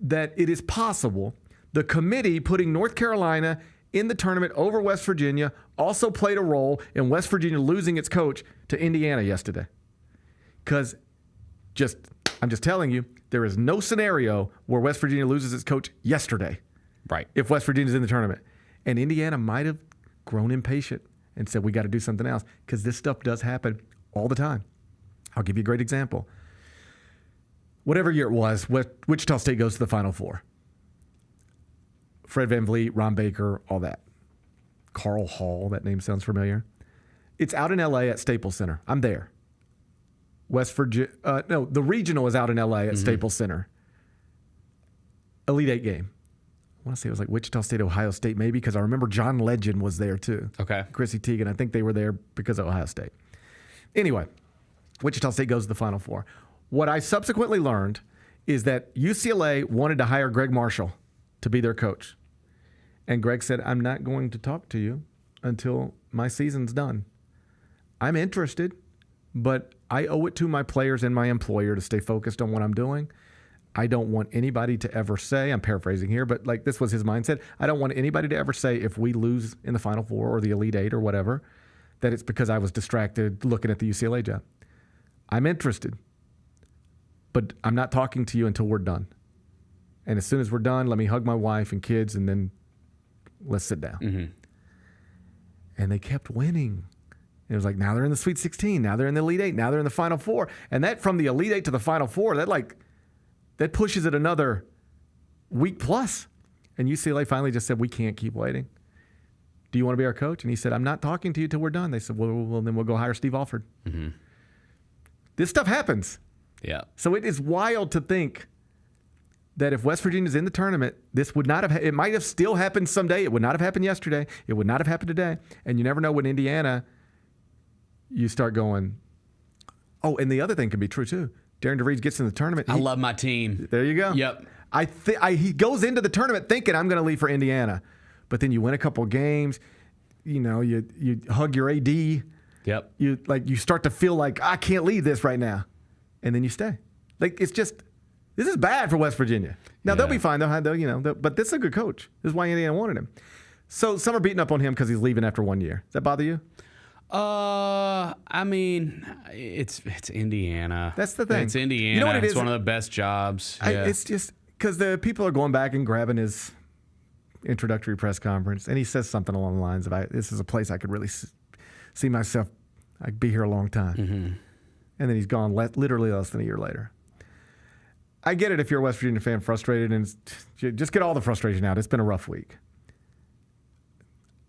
that it is possible the committee putting North Carolina in the tournament over West Virginia also played a role in West Virginia losing its coach to Indiana yesterday. Because I'm just telling you, there is no scenario where West Virginia loses its coach yesterday. Right. If West Virginia's in the tournament. And Indiana might have grown impatient and said, we got to do something else. Because this stuff does happen all the time. I'll give you a great example. Whatever year it was, Wichita State goes to the Final Four. Fred VanVleet, Ron Baker, all that. Carl Hall, that name sounds familiar. It's out in L.A. at Staples Center. I'm there. West Virginia, the regional is out in L.A. at Staples Center. Elite Eight game. I want to say it was like Wichita State, Ohio State, maybe, because I remember John Legend was there too. Okay. Chrissy Teigen, I think they were there because of Ohio State. Anyway, Wichita State goes to the Final Four. What I subsequently learned is that UCLA wanted to hire Greg Marshall to be their coach. And Greg said, I'm not going to talk to you until my season's done. I'm interested, but I owe it to my players and my employer to stay focused on what I'm doing. I don't want anybody to ever say, I'm paraphrasing here, but like this was his mindset. I don't want anybody to ever say if we lose in the Final Four or the Elite Eight or whatever, that it's because I was distracted looking at the UCLA job. I'm interested, but I'm not talking to you until we're done. And as soon as we're done, let me hug my wife and kids and then let's sit down. Mm-hmm. And they kept winning. It was like, now they're in the Sweet 16. Now they're in the Elite Eight. Now they're in the Final Four. And that from the Elite Eight to the Final Four, that pushes it another week plus. And UCLA finally just said, we can't keep waiting. do you want to be our coach? And he said, I'm not talking to you till we're done. They said, well then we'll go hire Steve Alford. Mm-hmm. This stuff happens. Yeah. So it is wild to think that if West Virginia's in the tournament, this would not have, it might have still happened someday. It would not have happened yesterday. It would not have happened today. And you never know when Indiana, you start going, oh, and the other thing can be true too. Darren DeVries gets in the tournament. I love my team. There you go. Yep. He goes into the tournament thinking I'm going to leave for Indiana. But then you win a couple of games, you hug your AD. Yep. You start to feel like I can't leave this right now. And then you stay. It's just, this is bad for West Virginia. Now they'll be fine. But this is a good coach. This is why Indiana wanted him. So some are beating up on him because he's leaving after 1 year. Does that bother you? I mean, it's Indiana. That's the thing. It's Indiana. You know what it is? It's one of the best jobs. Yeah. It's just because the people are going back and grabbing his introductory press conference, and he says something along the lines of, "This is a place I could really see myself. I'd be here a long time." Mm-hmm. And then he's gone literally less than a year later. I get it if you're a West Virginia fan, frustrated, and just get all the frustration out. It's been a rough week.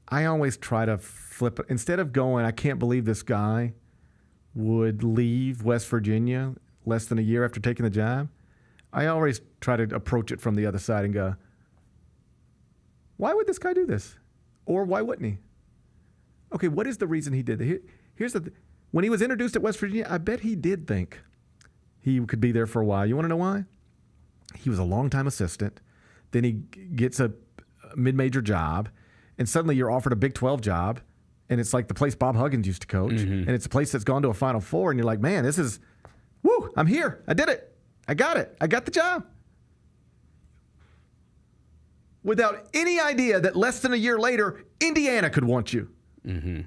I always try to flip it. Instead of going, I can't believe this guy would leave West Virginia less than a year after taking the job, I always try to approach it from the other side and go, why would this guy do this? Or why wouldn't he? Okay, what is the reason he did that? Here's when he was introduced at West Virginia, I bet he did think he could be there for a while. You want to know why? He was a longtime assistant. Then he gets a mid-major job, and suddenly you're offered a Big 12 job, and it's like the place Bob Huggins used to coach, and it's a place that's gone to a Final Four, and you're like, man, this is, woo, I'm here. I did it. I got it. I got the job. Without any idea that less than a year later, Indiana could want you. Mm-hmm.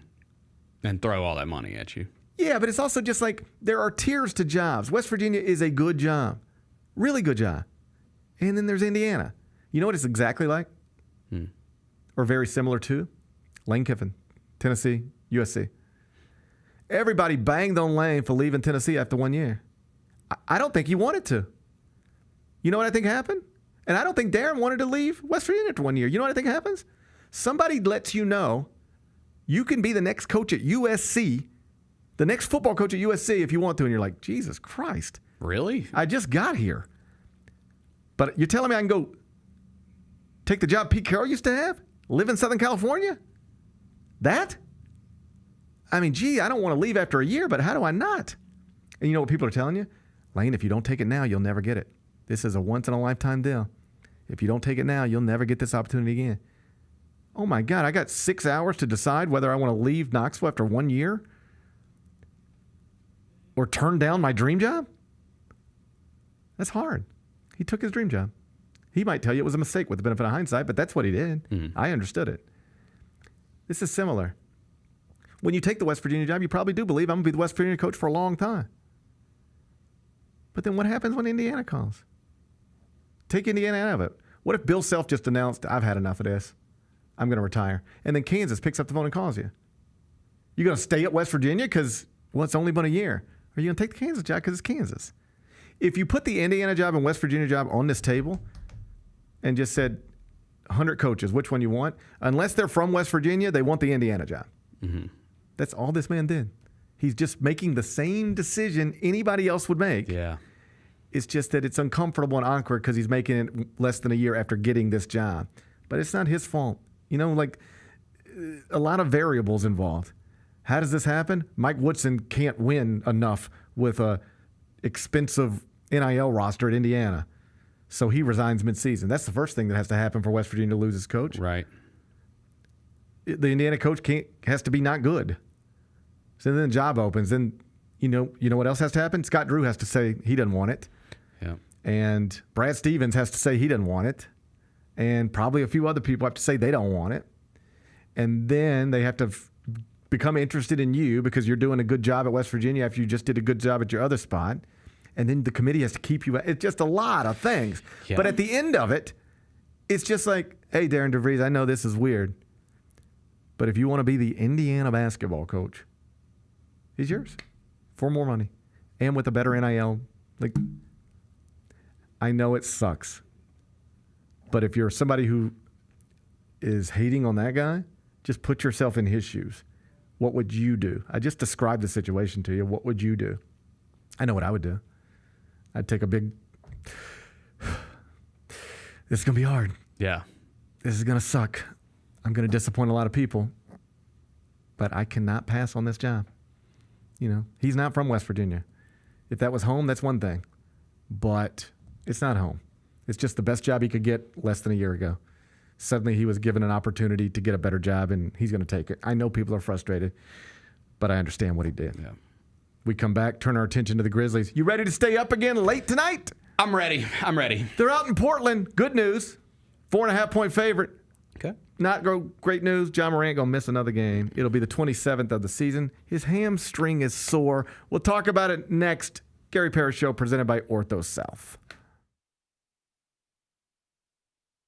And throw all that money at you. Yeah, but it's also just like there are tiers to jobs. West Virginia is a good job. Really good job. And then there's Indiana. You know what it's exactly like? Or very similar to? Lane Kiffin, Tennessee, USC. Everybody banged on Lane for leaving Tennessee after 1 year. I don't think he wanted to. You know what I think happened? And I don't think Darren wanted to leave West Virginia after 1 year. You know what I think happens? Somebody lets you know you can be the next coach at USC, the next football coach at USC if you want to, and you're like, Jesus Christ. Really? I just got here. But you're telling me I can go take the job Pete Carroll used to have? Live in Southern California? That? I mean, gee, I don't want to leave after a year, but how do I not? And you know what people are telling you? Lane, if you don't take it now, you'll never get it. This is a once-in-a-lifetime deal. If you don't take it now, you'll never get this opportunity again. Oh, my God, I got 6 hours to decide whether I want to leave Knoxville after 1 year or turn down my dream job? That's hard. He took his dream job. He might tell you it was a mistake with the benefit of hindsight, but that's what he did. I understood it. This is similar. When you take the West Virginia job, you probably do believe I'm going to be the West Virginia coach for a long time. But then what happens when Indiana calls? Take Indiana out of it. What if Bill Self just announced, I've had enough of this. I'm going to retire. And then Kansas picks up the phone and calls you. You going to stay at West Virginia because, well, it's only been a year? Or are you going to take the Kansas job because it's Kansas? If you put the Indiana job and West Virginia job on this table and just said 100 coaches, which one you want, unless they're from West Virginia, they want the Indiana job. Mm-hmm. That's all this man did. He's just making the same decision anybody else would make. Yeah. It's just that it's uncomfortable and awkward because he's making it less than a year after getting this job. But it's not his fault. You know, like a lot of variables involved. How does this happen? Mike Woodson can't win enough with a expensive NIL roster at Indiana. So he resigns midseason. That's the first thing that has to happen for West Virginia to lose his coach. Right. The Indiana coach has to be not good. So then the job opens. Then you know what else has to happen? Scott Drew has to say he doesn't want it. Yeah. And Brad Stevens has to say he doesn't want it. And probably a few other people have to say they don't want it. And then they have to become interested in you because you're doing a good job at West Virginia after you just did a good job at your other spot. And then the committee has to keep you. It's just a lot of things. Yeah. But at the end of it, it's just like, hey, Darren DeVries, I know this is weird. But if you want to be the Indiana basketball coach, he's yours for more money and with a better NIL. Like, I know it sucks. But if you're somebody who is hating on that guy, Just put yourself in his shoes. What would you do? I just described the situation to you. What would you do? I know what I would do. I'd take a big... This is going to be hard. Yeah. This is going to suck. I'm going to disappoint a lot of people. But I cannot pass on this job. You know, he's not from West Virginia. If that was home, that's one thing. But it's not home. It's just the best job he could get less than a year ago. Suddenly he was given an opportunity to get a better job, and he's going to take it. I know people are frustrated, but I understand what he did. Yeah. We come back, turn our attention to the Grizzlies. You ready to stay up again late tonight? I'm ready. They're out in Portland. Good news. 4.5-point favorite. Okay. Not great news. Ja Morant going to miss another game. It'll be the 27th of the season. His hamstring is sore. We'll talk about it next. Gary Parrish Show presented by Ortho South.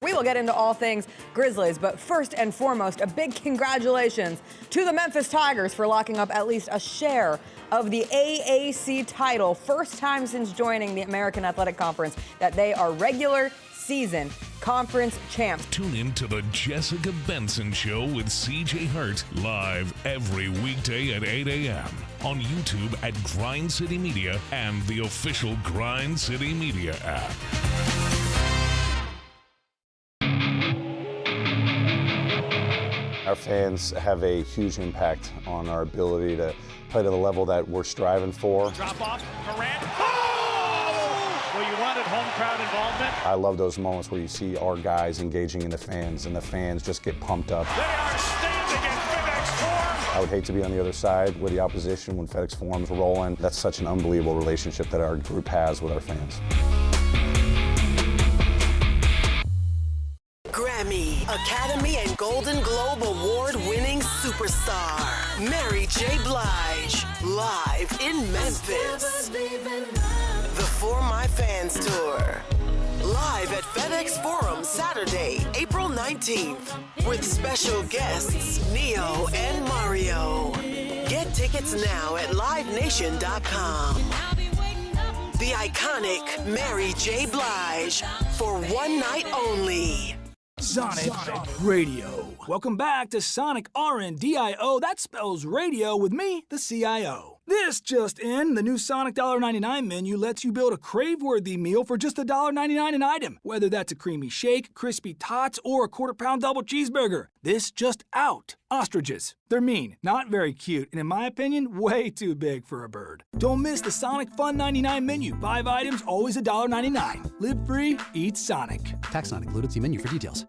We will get into all things Grizzlies, but first and foremost, a big congratulations to the Memphis Tigers for locking up at least a share of the AAC title. First time since joining the American Athletic Conference that they are regular season conference champs. Tune in to the Jessica Benson Show with CJ Hurt live every weekday at 8 a.m. on YouTube at Grind City Media and the official Grind City Media app. Our fans have a huge impact on our ability to play to the level that we're striving for. Drop off, Durant. Oh! Well, you wanted home crowd involvement. I love those moments where you see our guys engaging in the fans, and the fans just get pumped up. They are standing in FedEx Forum. I would hate to be on the other side with the opposition when FedEx Forum's rolling. That's such an unbelievable relationship that our group has with our fans. Grammy, Academy, and Golden Globe award-winning superstar, Mary J. Blige, live in Memphis. The For My Fans Tour, live at FedEx Forum Saturday, April 19th, with special guests Neo and Mario. Get tickets now at livenation.com. The iconic Mary J. Blige for one night only. Sonic Radio. Welcome back to Sonic RNDIO. That spells radio with me, the CIO. This just in, the new Sonic $1.99 menu lets you build a crave-worthy meal for just $1.99 an item. Whether that's a creamy shake, crispy tots, or a quarter-pound double cheeseburger. This just out. Ostriches. They're mean, not very cute, and in my opinion, way too big for a bird. Don't miss the Sonic Fun 99 menu. 5 items, always $1.99. Live free, eat Sonic. Tax not included. See menu for details.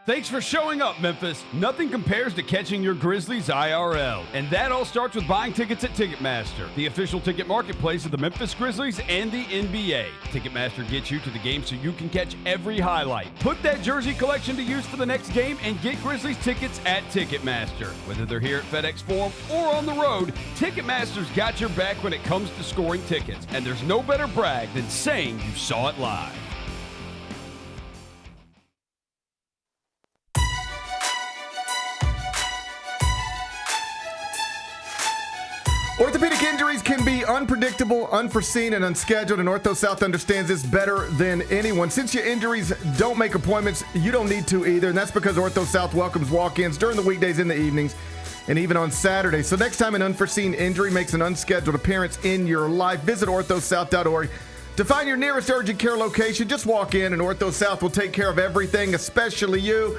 Thanks for showing up, Memphis. Nothing compares to catching your Grizzlies IRL. And that all starts with buying tickets at Ticketmaster, the official ticket marketplace of the Memphis Grizzlies and the NBA. Ticketmaster gets you to the game so you can catch every highlight. Put that jersey collection to use for the next game and get Grizzlies tickets at Ticketmaster. Whether they're here at FedEx Forum or on the road, Ticketmaster's got your back when it comes to scoring tickets. And there's no better brag than saying you saw it live. Orthopedic injuries can be unpredictable, unforeseen, and unscheduled, and Ortho South understands this better than anyone. Since your injuries don't make appointments, you don't need to either, and that's because Ortho South welcomes walk-ins during the weekdays in the evenings and even on Saturdays. So next time an unforeseen injury makes an unscheduled appearance in your life, visit orthosouth.org to find your nearest urgent care location. Just walk in, and Ortho South will take care of everything, especially you.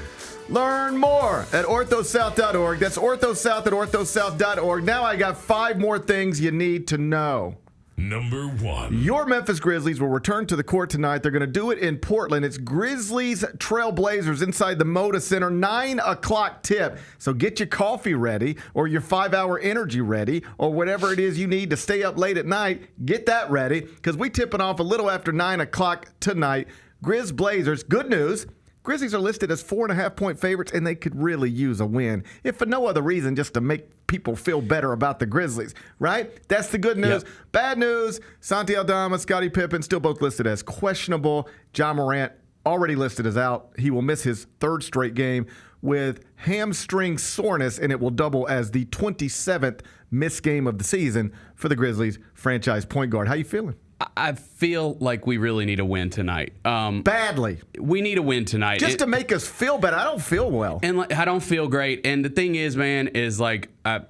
Learn more at orthosouth.org. That's orthosouth at orthosouth.org. Now I got 5 more things you need to know. Number 1. Your Memphis Grizzlies will return to the court tonight. They're going to do it in Portland. It's Grizzlies Trailblazers inside the Moda Center, 9 o'clock tip. So get your coffee ready or your 5-hour energy ready or whatever it is you need to stay up late at night. Get that ready because we tip it off a little after 9 o'clock tonight. Grizz Blazers, good news. Grizzlies are listed as 4.5-point favorites, and they could really use a win, if for no other reason, just to make people feel better about the Grizzlies, right? That's the good news. Yep. Bad news, Santi Aldama, Scottie Pippen, still both listed as questionable. Ja Morant already listed as out. He will miss his 3rd straight game with hamstring soreness, and it will double as the 27th missed game of the season for the Grizzlies franchise point guard. How you feeling? I feel like we really need a win tonight. Badly. We need a win tonight. Just to make us feel better. I don't feel well. And I don't feel great. And the thing is, man, is like, I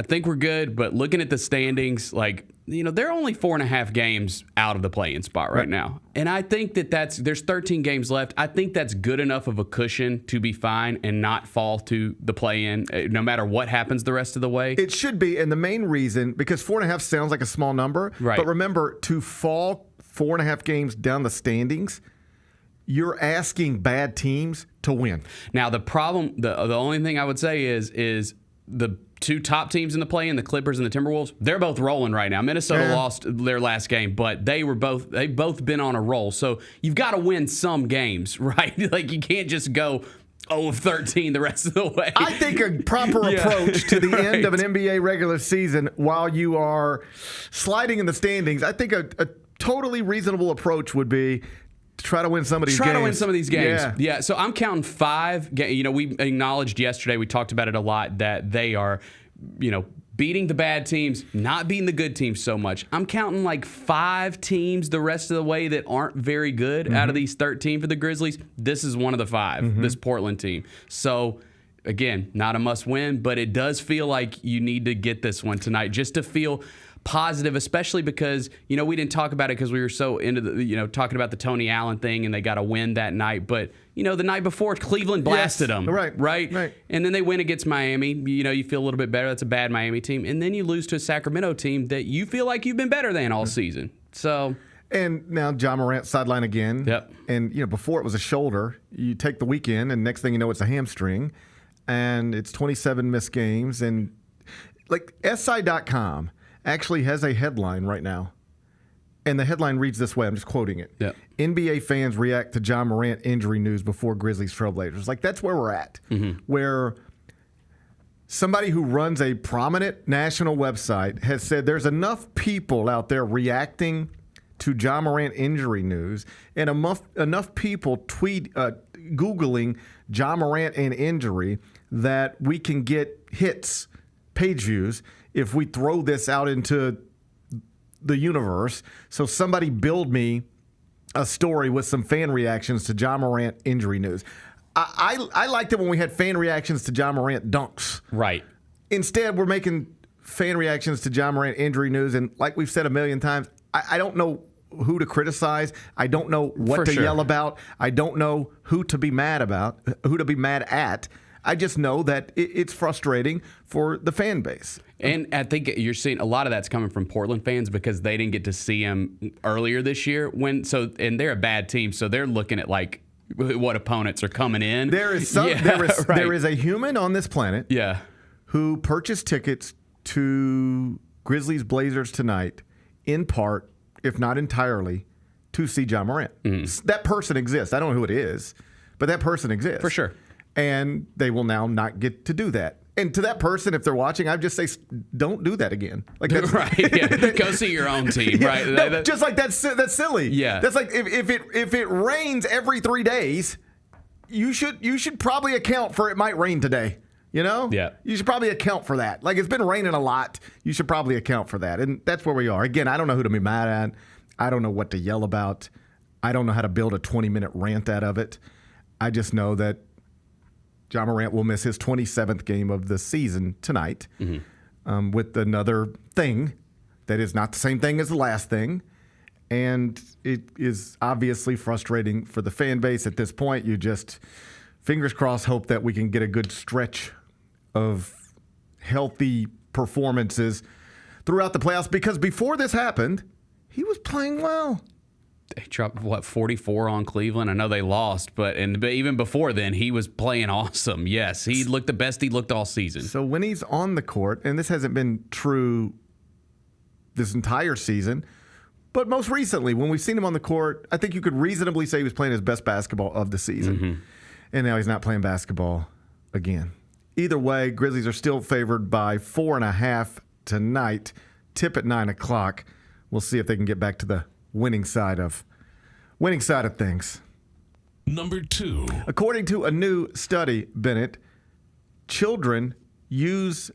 think we're good, but looking at the standings, like, they're only 4.5 games out of the play-in spot right now. And I think there's 13 games left. I think that's good enough of a cushion to be fine and not fall to the play-in, no matter what happens the rest of the way. It should be, and the main reason, because 4.5 sounds like a small number, right. But remember, to fall 4.5 games down the standings, you're asking bad teams to win. Now, the problem, the only thing I would say is the two top teams in the play-in, the Clippers and the Timberwolves, they're both rolling right now. Minnesota lost their last game, but they've both been on a roll. So you've got to win some games, right? Like, you can't just go 0 of 13 the rest of the way. I think a proper approach to the end of an NBA regular season while you are sliding in the standings, I think a totally reasonable approach would be to try to win some of these games. Try to win some of these games. Yeah. So I'm counting 5. We acknowledged yesterday, we talked about it a lot, that they are, beating the bad teams, not beating the good teams so much. I'm counting like 5 teams the rest of the way that aren't very good out of these 13 for the Grizzlies. This is one of the 5, this Portland team. So, again, not a must win, but it does feel like you need to get this one tonight just to feel positive, especially because, we didn't talk about it because we were so into the, talking about the Tony Allen thing and they got a win that night. But, the night before, Cleveland blasted them. Right. And then they win against Miami. You feel a little bit better. That's a bad Miami team. And then you lose to a Sacramento team that you feel like you've been better than all season. So. And now Ja Morant sideline again. Yep. And, before it was a shoulder. You take the weekend and next thing you know, it's a hamstring. And it's 27 missed games. And, like, SI.com actually has a headline right now. And the headline reads this way. I'm just quoting it. Yep. NBA fans react to Ja Morant injury news before Grizzlies Trailblazers. Like, that's where we're at. Where somebody who runs a prominent national website has said there's enough people out there reacting to Ja Morant injury news and enough people Googling Ja Morant and injury that we can get hits, page views, if we throw this out into the universe. So somebody build me a story with some fan reactions to Ja Morant injury news. I liked it when we had fan reactions to Ja Morant dunks. Right. Instead, we're making fan reactions to Ja Morant injury news. And like we've said a million times, I don't know who to criticize. I don't know what to yell about. I don't know who to be mad about, who to be mad at. I just know that it's frustrating for the fan base. And I think you're seeing a lot of that's coming from Portland fans because they didn't get to see him earlier this year. And they're a bad team, so they're looking at like what opponents are coming in. There is a human on this planet who purchased tickets to Grizzlies Blazers tonight, in part, if not entirely, to see Ja Morant. That person exists. I don't know who it is, but that person exists. For sure. And they will now not get to do that. And to that person, if they're watching, I'd just say, don't do that again. Like that's, right? Yeah. Go see your own team. Right? No, just like that's silly. Yeah. That's like if it rains every 3 days, you should probably account for it might rain today. Yeah. You should probably account for that. Like, it's been raining a lot. You should probably account for that. And that's where we are. Again, I don't know who to be mad at. I don't know what to yell about. I don't know how to build a 20-minute rant out of it. I just know that Ja Morant will miss his 27th game of the season tonight with another thing that is not the same thing as the last thing. And it is obviously frustrating for the fan base at this point. You just, fingers crossed, hope that we can get a good stretch of healthy performances throughout the playoffs. Because before this happened, he was playing well. They dropped, 44 on Cleveland? I know they lost, but even before then, he was playing awesome. Yes, he looked the best he looked all season. So when he's on the court, and this hasn't been true this entire season, but most recently, when we've seen him on the court, I think you could reasonably say he was playing his best basketball of the season. And now he's not playing basketball again. Either way, Grizzlies are still favored by 4.5 tonight. Tip at 9 o'clock. We'll see if they can get back to the winning side of things. Number 2. According to a new study, Bennett, children use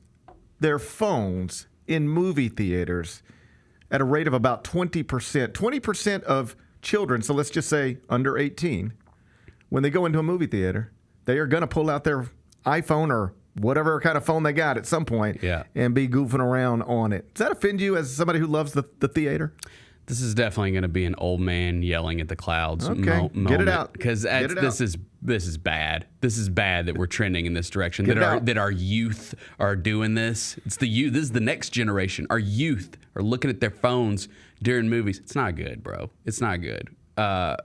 their phones in movie theaters at a rate of about 20%. 20% of children, so let's just say under 18, when they go into a movie theater, they are going to pull out their iPhone or whatever kind of phone they got at some point and be goofing around on it. Does that offend you as somebody who loves the theater? This is definitely going to be an old man yelling at the clouds moment. Get it out. Because this is bad. This is bad that we're trending in this direction. That our youth are doing this. It's the youth. This is the next generation. Our youth are looking at their phones during movies. It's not good, bro. It's not good. The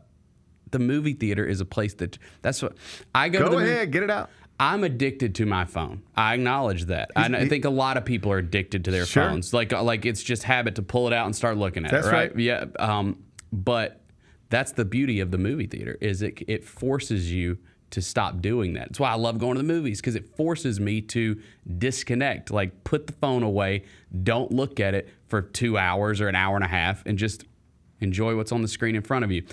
movie theater is a place that's what I go to. Go ahead, get it out. I'm addicted to my phone. I acknowledge that. I think a lot of people are addicted to their phones. Like it's just habit to pull it out and start looking at it. Right? Yeah. But that's the beauty of the movie theater is it forces you to stop doing that. That's why I love going to the movies because it forces me to disconnect. Like put the phone away, don't look at it for 2 hours or an hour and a half, and just enjoy what's on the screen in front of you.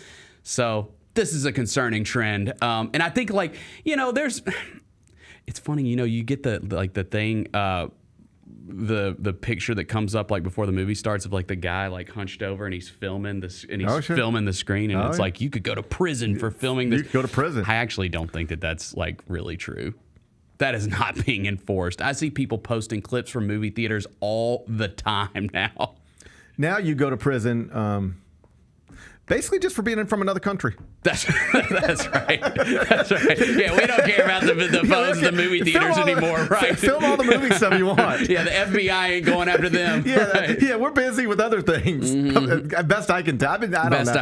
So this is a concerning trend, and I think there's. It's funny, you get the thing, the picture that comes up like before the movie starts of like the guy like hunched over and he's filming this and he's filming the screen and it's like you could go to prison for filming this. You could go to prison. I actually don't think that that's like really true. That is not being enforced. I see people posting clips from movie theaters all the time now. Now you go to prison. Basically just for being from another country. That's right. That's right. Yeah, we don't care about the phones, the movie theaters anymore, right? Film all the movie stuff you want. Yeah, the FBI ain't going after them. Yeah, we're busy with other things. Mm-hmm. Best I can tell. Best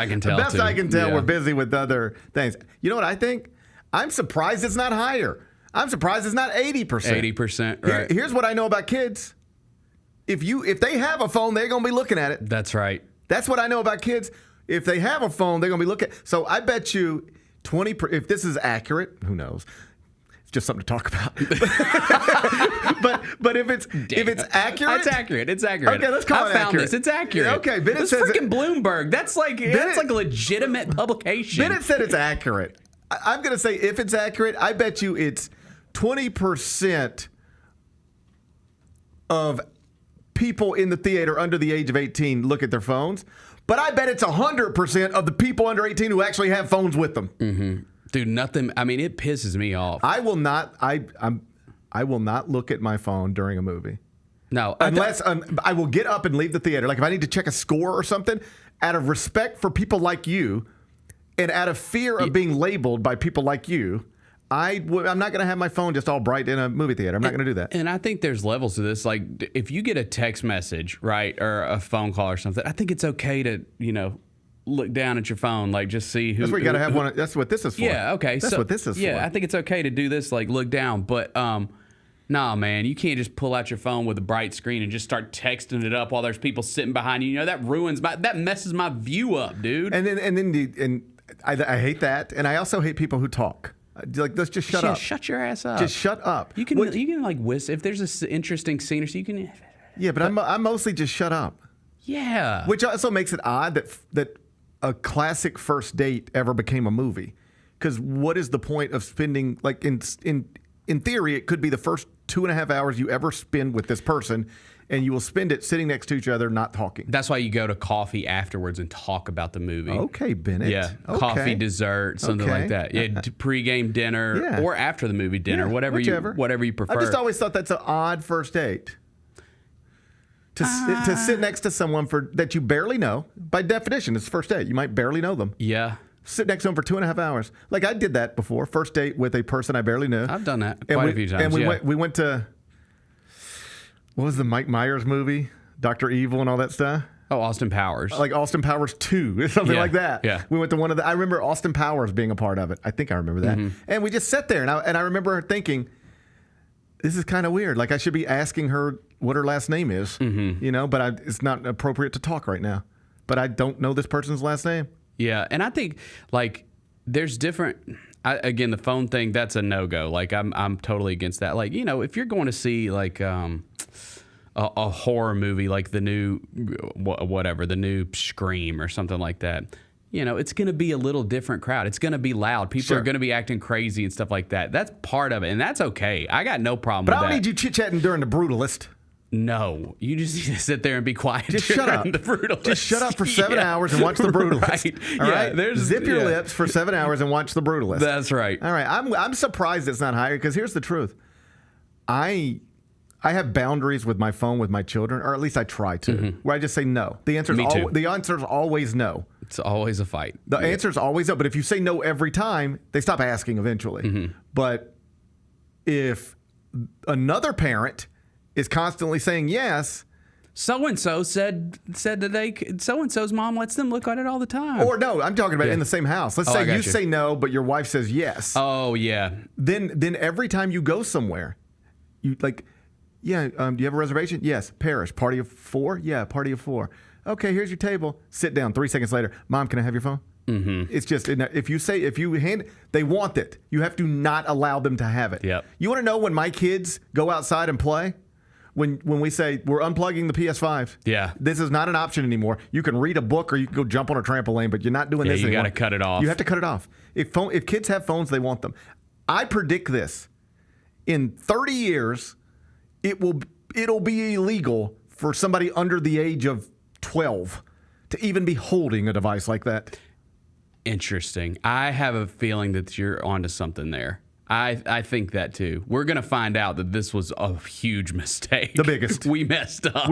I can tell, we're busy with other things. You know what I think? I'm surprised it's not higher. I'm surprised it's not 80%. 80%, right. Here's what I know about kids. If they have a phone, they're going to be looking at it. That's right. That's what I know about kids. If they have a phone, they're going to be looking. So I bet you 20%, if this is accurate, who knows? It's just something to talk about. but if it's accurate. It's accurate. It's accurate. Okay, let's call it accurate. I found this. It's accurate. Okay, Bennett says freaking Bloomberg. That's like a legitimate publication. Bennett said it's accurate. I'm going to say if it's accurate, I bet you it's 20% of people in the theater under the age of 18 look at their phones. But I bet it's 100% of the people under 18 who actually have phones with them. Mm-hmm. Dude, nothing. I mean, it pisses me off. I will not. I will not look at my phone during a movie. No, unless I will get up and leave the theater. Like if I need to check a score or something, out of respect for people like you, and out of fear of being labeled by people like you. I'm not going to have my phone just all bright in a movie theater. I'm not going to do that. And I think there's levels to this. Like, if you get a text message, right, or a phone call or something, I think it's okay to, look down at your phone, like just see who. That's what you got to have one. That's what this is for. Yeah, okay. That's what this is for. Yeah, I think it's okay to do this, like look down. But, nah, man, you can't just pull out your phone with a bright screen and just start texting it up while there's people sitting behind you. That messes my view up, dude. And I hate that. And I also hate people who talk. Like, let's just shut up. Shut your ass up. Just shut up. You can like whistle if there's an interesting scene or so you can. Yeah, but I'm mostly just shut up. Yeah. Which also makes it odd that a classic first date ever became a movie. Because what is the point of spending, like in theory, it could be the first 2.5 hours you ever spend with this person, and you will spend it sitting next to each other, not talking. That's why you go to coffee afterwards and talk about the movie. Okay, Bennett. Yeah, okay. Coffee, dessert, something like that. Yeah, pre-game dinner or after the movie dinner, whatever you prefer. I just always thought that's an odd first date. To sit next to someone that you barely know. By definition, it's the first date. You might barely know them. Yeah. Sit next to them for 2.5 hours. Like I did that before. First date with a person I barely knew. I've done that quite a few times. And we went to, what was the Mike Myers movie? Dr. Evil and all that stuff? Oh, Austin Powers. Like Austin Powers 2 or something like that. Yeah. We went to one of I remember Austin Powers being a part of it. I think I remember that. Mm-hmm. And we just sat there and I remember thinking, this is kind of weird. Like I should be asking her what her last name is, but it's not appropriate to talk right now. But I don't know this person's last name. Yeah, and I think like there's different. Again, the phone thing, that's a no-go. Like I'm totally against that. Like if you're going to see like a horror movie, like the new the new Scream or something like that. It's going to be a little different crowd. It's going to be loud. People are going to be acting crazy and stuff like that. That's part of it, and that's okay. I got no problem with that. But I don't need you chit-chatting during The Brutalist. No, you just need to sit there and be quiet. Just shut up. The Brutalist. Just shut up for 7 hours and watch The Brutalist. Right. All right? Yeah, Zip your lips for 7 hours and watch The Brutalist. That's right. All right. I'm surprised it's not higher because here's the truth. I have boundaries with my phone with my children, or at least I try to, where I just say no. The answer is always no. It's always a fight. The answer is always no. But if you say no every time, they stop asking eventually. But if another parent is constantly saying yes, so-and-so said that so-and-so's mom lets them look at it all the time. Or no, I'm talking about in the same house. Let's say you say no, but your wife says yes. Oh, yeah. Then every time you go somewhere, you like, do you have a reservation? Yes. Parrish. Party of 4? Yeah, party of 4. Okay, here's your table. Sit down. 3 seconds later, Mom, can I have your phone? It's just, if you hand, they want it. You have to not allow them to have it. Yep. You want to know when my kids go outside and play? When we say we're unplugging the PS5. Yeah. This is not an option anymore. You can read a book or you can go jump on a trampoline, but you're not doing this anymore. You got to cut it off. You have to cut it off. If kids have phones, they want them. I predict this. In 30 years, it'll be illegal for somebody under the age of 12 to even be holding a device like that. Interesting. I have a feeling that you're onto something there. I think that too. We're going to find out that this was a huge mistake. The biggest. We messed up.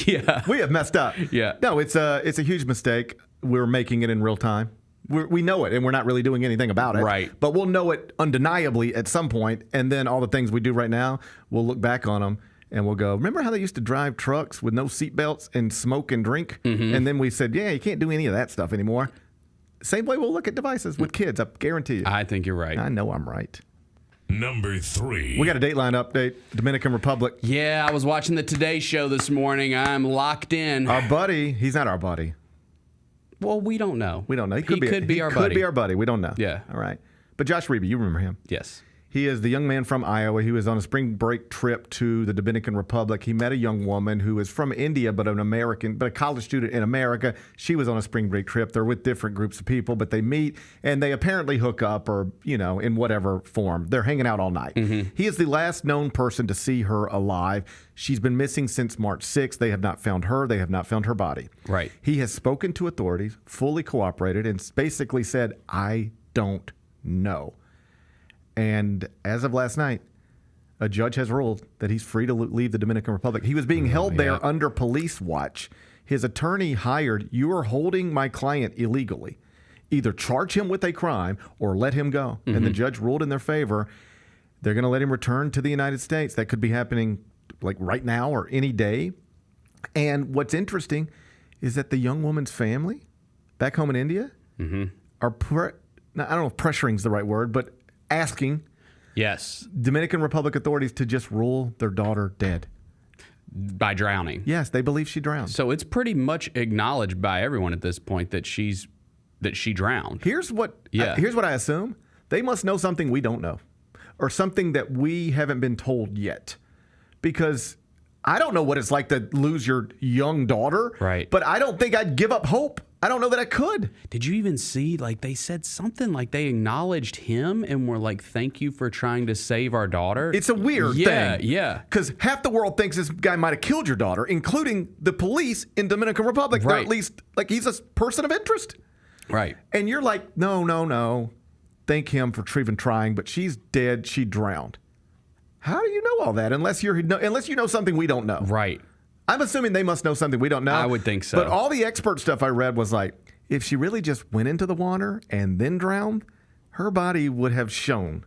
Yeah. We have messed up. Yeah. No, it's a huge mistake. We're making it in real time. We know it, and we're not really doing anything about it. Right. But we'll know it undeniably at some point, and then all the things we do right now, we'll look back on them, and we'll go, remember how they used to drive trucks with no seatbelts and smoke and drink? And then we said, yeah, you can't do any of that stuff anymore. Same way we'll look at devices with kids, I guarantee you. I think you're right. I know I'm right. Number 3. We got a Dateline update. Dominican Republic. Yeah, I was watching the Today Show this morning. I'm locked in. Our buddy, he's not our buddy. Well, we don't know. We don't know. He could be our buddy. Could be our buddy. We don't know. Yeah. All right. But Josh Reeby, you remember him? Yes. He is the young man from Iowa. He was on a spring break trip to the Dominican Republic. He met a young woman who is from India, but a college student in America. She was on a spring break trip. They're with different groups of people, but they meet and they apparently hook up or, in whatever form. They're hanging out all night. He is the last known person to see her alive. She's been missing since March 6th. They have not found her. They have not found her body. Right. He has spoken to authorities, fully cooperated, and basically said, I don't know. And as of last night, a judge has ruled that he's free to leave the Dominican Republic. He was being held there under police watch. His attorney hired, you are holding my client illegally. Either charge him with a crime or let him go. And the judge ruled in their favor. They're going to let him return to the United States. That could be happening like right now or any day. And what's interesting is that the young woman's family back home in India are, I don't know if pressuring is the right word, but asking Dominican Republic authorities to just rule their daughter dead. By drowning. Yes, they believe she drowned. So it's pretty much acknowledged by everyone at this point that she drowned. Here's what I assume. They must know something we don't know. Or something that we haven't been told yet. Because I don't know what it's like to lose your young daughter. Right. But I don't think I'd give up hope. I don't know that I could. Did you even see, they said something like they acknowledged him and were like, thank you for trying to save our daughter? It's a weird thing. Yeah. Because half the world thinks this guy might have killed your daughter, including the police in Dominican Republic. Right. They're at least, he's a person of interest. Right. And you're like, no. Thank him for even trying, but she's dead. She drowned. How do you know all that unless you know something we don't know? Right. I'm assuming they must know something we don't know. I would think so. But all the expert stuff I read was like, if she really just went into the water and then drowned, her body would have shown.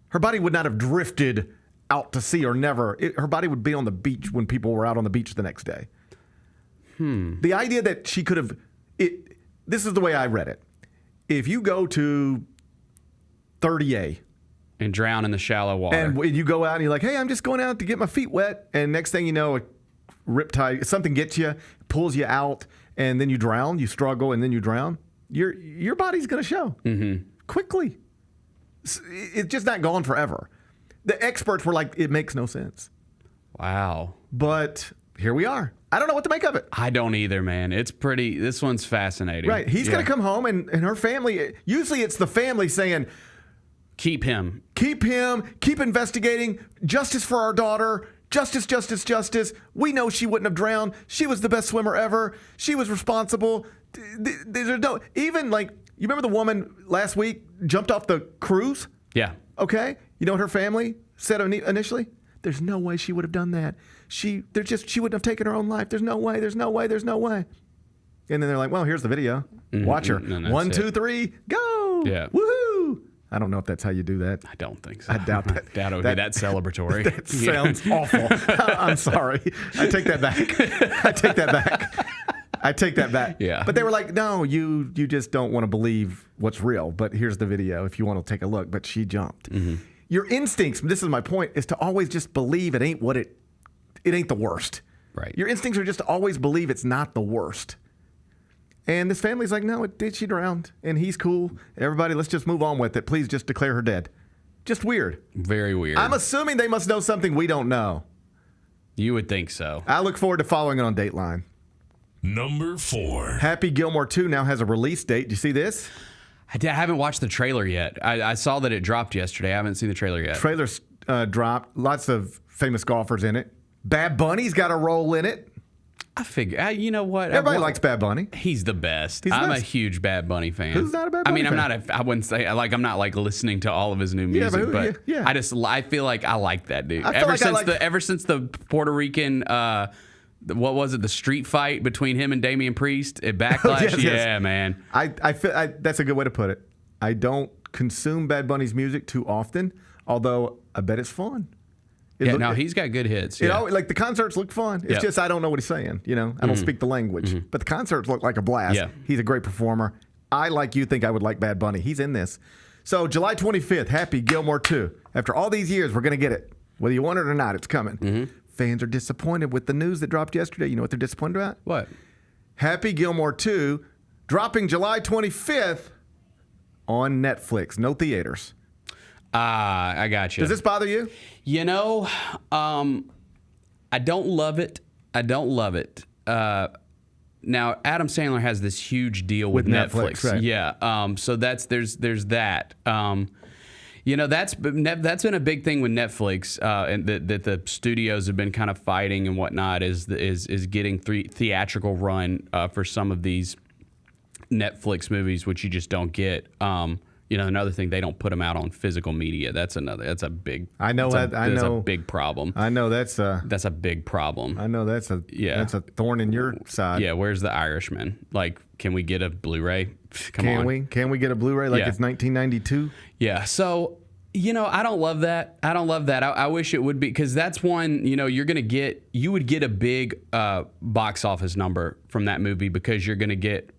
Her body would not have drifted out to sea or never. Her body would be on the beach when people were out on the beach the next day. The idea that she could have... This is the way I read it. If you go to 30A... and drown in the shallow water. And you go out and you're like, hey, I'm just going out to get my feet wet. And next thing you know, a riptide, something gets you, pulls you out, and then you drown. You struggle, and then you drown. Your body's going to show quickly. It's just not gone forever. The experts were like, it makes no sense. Wow. But here we are. I don't know what to make of it. I don't either, man. This one's fascinating. Right. He's going to come home, and her family, usually it's the family saying, Keep him. Keep investigating. Justice for our daughter. Justice, justice, justice. We know she wouldn't have drowned. She was the best swimmer ever. She was responsible. There's no, even like, you remember the woman last week jumped off the cruise? Yeah. Okay. You know what her family said initially? There's no way she would have done that. She wouldn't have taken her own life. There's no way. There's no way. There's no way. And then they're like, well, here's the video. Watch her. 1, 2, 3, go. Yeah. Woohoo. I don't know if that's how you do that. I don't think so. I doubt that. That would be that celebratory. That sounds awful. I'm sorry. I take that back. Yeah. But they were like, no, you just don't want to believe what's real. But here's the video if you want to take a look. But she jumped. Your instincts, this is my point, is to always just believe it ain't it ain't the worst. Right. Your instincts are just to always believe it's not the worst. And this family's like, no, she drowned, and he's cool. Everybody, let's just move on with it. Please just declare her dead. Just weird. Very weird. I'm assuming they must know something we don't know. You would think so. I look forward to following it on Dateline. Number 4. Happy Gilmore 2 now has a release date. Do you see this? I haven't watched the trailer yet. I saw that it dropped yesterday. I haven't seen the trailer yet. Trailer's dropped. Lots of famous golfers in it. Bad Bunny's got a role in it. I figure, you know what? Everybody likes Bad Bunny. He's the best. He's the I'm best. a huge Bad Bunny fan. Who's not a Bad Bunny fan? fan? I wouldn't say, I'm not like listening to all of his new music, but yeah. I feel like I like that dude. Ever since the Puerto Rican, what was it, the street fight between him and Damian Priest at Backlash? Yes. Man. I feel that's a good way to put it. I don't consume Bad Bunny's music too often, although I bet it's fun. He's got good hits. Yeah. Like the concerts look fun. It's just I don't know what he's saying. I don't speak the language. But the concerts look like a blast. Yeah. He's a great performer. I, like you, think I would like Bad Bunny. He's in this. So July 25th, Happy Gilmore 2. After all these years, we're going to get it. Whether you want it or not, it's coming. Fans are disappointed with the news that dropped yesterday. You know what they're disappointed about? What? Happy Gilmore 2 dropping July 25th on Netflix. No theaters. I got you. Does this bother you? I don't love it. Now, Adam Sandler has this huge deal with Netflix. Right. Yeah. So there's that. That's been a big thing with Netflix, and that the studios have been kind of fighting and whatnot is getting theatrical run for some of these Netflix movies, which you just don't get. Another thing, they don't put them out on physical media. That's a big. I know that's a big problem. I know that's a big problem. I know that's a thorn in your side. Yeah, where's The Irishman? Like, can we get a Blu-ray? Can we get a Blu-ray like it's 1992? Yeah. So, I don't love that. I wish it would be, because that's one, you would get a big box office number from that movie, because you're going to get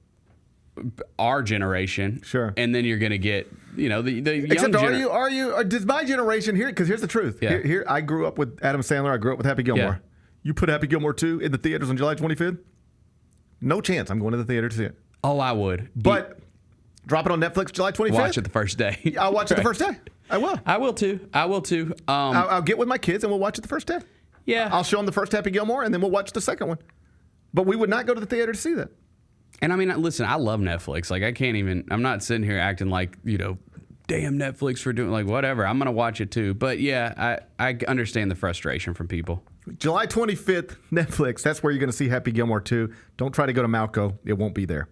our generation, sure, and then you're going to get the young Except does my generation here? Because here's the truth. Yeah. Here I grew up with Adam Sandler. I grew up with Happy Gilmore. Yeah. You put Happy Gilmore 2 in the theaters on July 25th? No chance. I'm going to the theater to see it. Oh, I would. But drop it on Netflix July 25th. Watch it the first day. I'll watch it the first day. I will. I will too. I'll get with my kids and we'll watch it the first day. Yeah. I'll show them the first Happy Gilmore and then we'll watch the second one. But we would not go to the theater to see that. And I mean, listen, I love Netflix. Like, I'm not sitting here acting like, damn Netflix for doing, like, whatever. I'm going to watch it too. But yeah, I understand the frustration from people. July 25th, Netflix. That's where you're going to see Happy Gilmore 2. Don't try to go to Malco. It won't be there.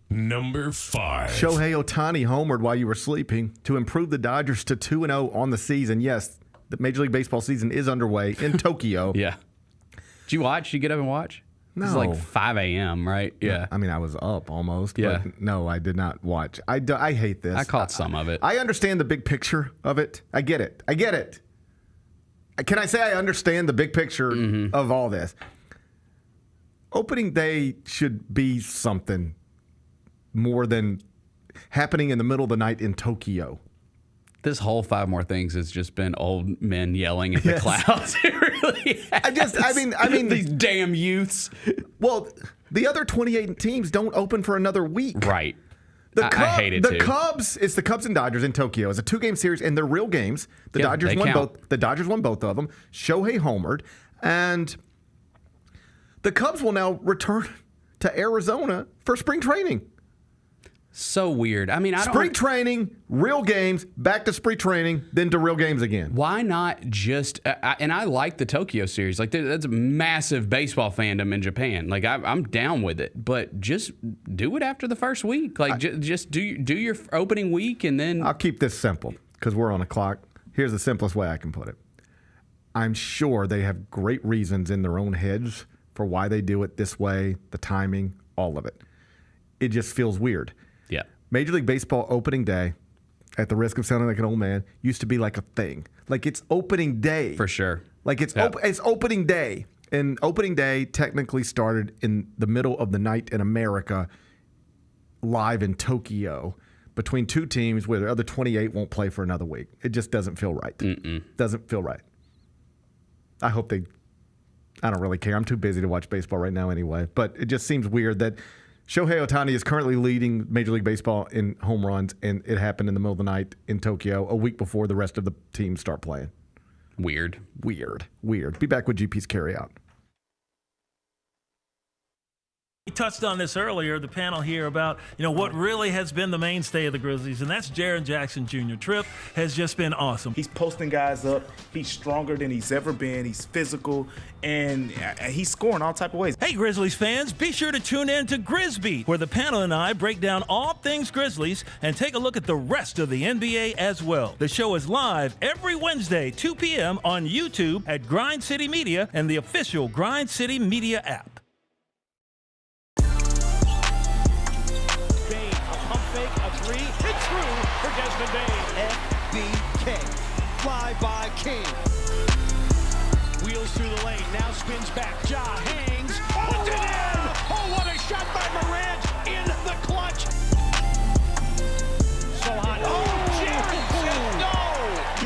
Number 5. Shohei Ohtani homered while you were sleeping to improve the Dodgers to 2-0 on the season. Yes, the Major League Baseball season is underway in Tokyo. Yeah. Did you watch? Did you get up and watch? No. It's like 5 a.m., right? Yeah. I mean, I was up almost. Yeah. But no, I did not watch. I hate this. I caught some of it. I understand the big picture of it. I get it. Can I say I understand the big picture of all this? Opening day should be something more than happening in the middle of the night in Tokyo. This whole 5 more things has just been old men yelling at the clouds. It really has. I mean, these damn youths. Well, the other 28 teams don't open for another week. Right. I hate it too. It's the Cubs and Dodgers in Tokyo. It's a 2-game series, and they're real games. The Dodgers won both. The Dodgers won both of them. Shohei homered, and the Cubs will now return to Arizona for spring training. So weird. I mean, spring training, real games, back to spring training, then to real games again. Why not just? And I like the Tokyo series. Like that's a massive baseball fandom in Japan. Like I'm down with it, but just do it after the first week. Like just do your opening week and then. I'll keep this simple because we're on a clock. Here's the simplest way I can put it. I'm sure they have great reasons in their own heads for why they do it this way, the timing, all of it. It just feels weird. Yeah. Major League Baseball opening day, at the risk of sounding like an old man, used to be like a thing. Like it's opening day. For sure. Like it's opening day. And opening day technically started in the middle of the night in America, live in Tokyo, between two teams where the other 28 won't play for another week. It just doesn't feel right. Doesn't feel right. I hope I don't really care. I'm too busy to watch baseball right now anyway. But it just seems weird that Shohei Ohtani is currently leading Major League Baseball in home runs, and it happened in the middle of the night in Tokyo, a week before the rest of the teams start playing. Weird. Be back with GP's Carryout. We touched on this earlier, the panel here, about what really has been the mainstay of the Grizzlies, and that's Jaren Jackson Jr. Trip has just been awesome. He's posting guys up. He's stronger than he's ever been. He's physical, and he's scoring all type of ways. Hey, Grizzlies fans, be sure to tune in to Grizzbeat, where the panel and I break down all things Grizzlies and take a look at the rest of the NBA as well. The show is live every Wednesday, 2 p.m. on YouTube at Grind City Media and the official Grind City Media app. FBK, fly by King. Wheels through the lane, now spins back. Ja hangs, puts it in! Oh, what a shot by Morant in the clutch. So hot. Oh, Jaren said no!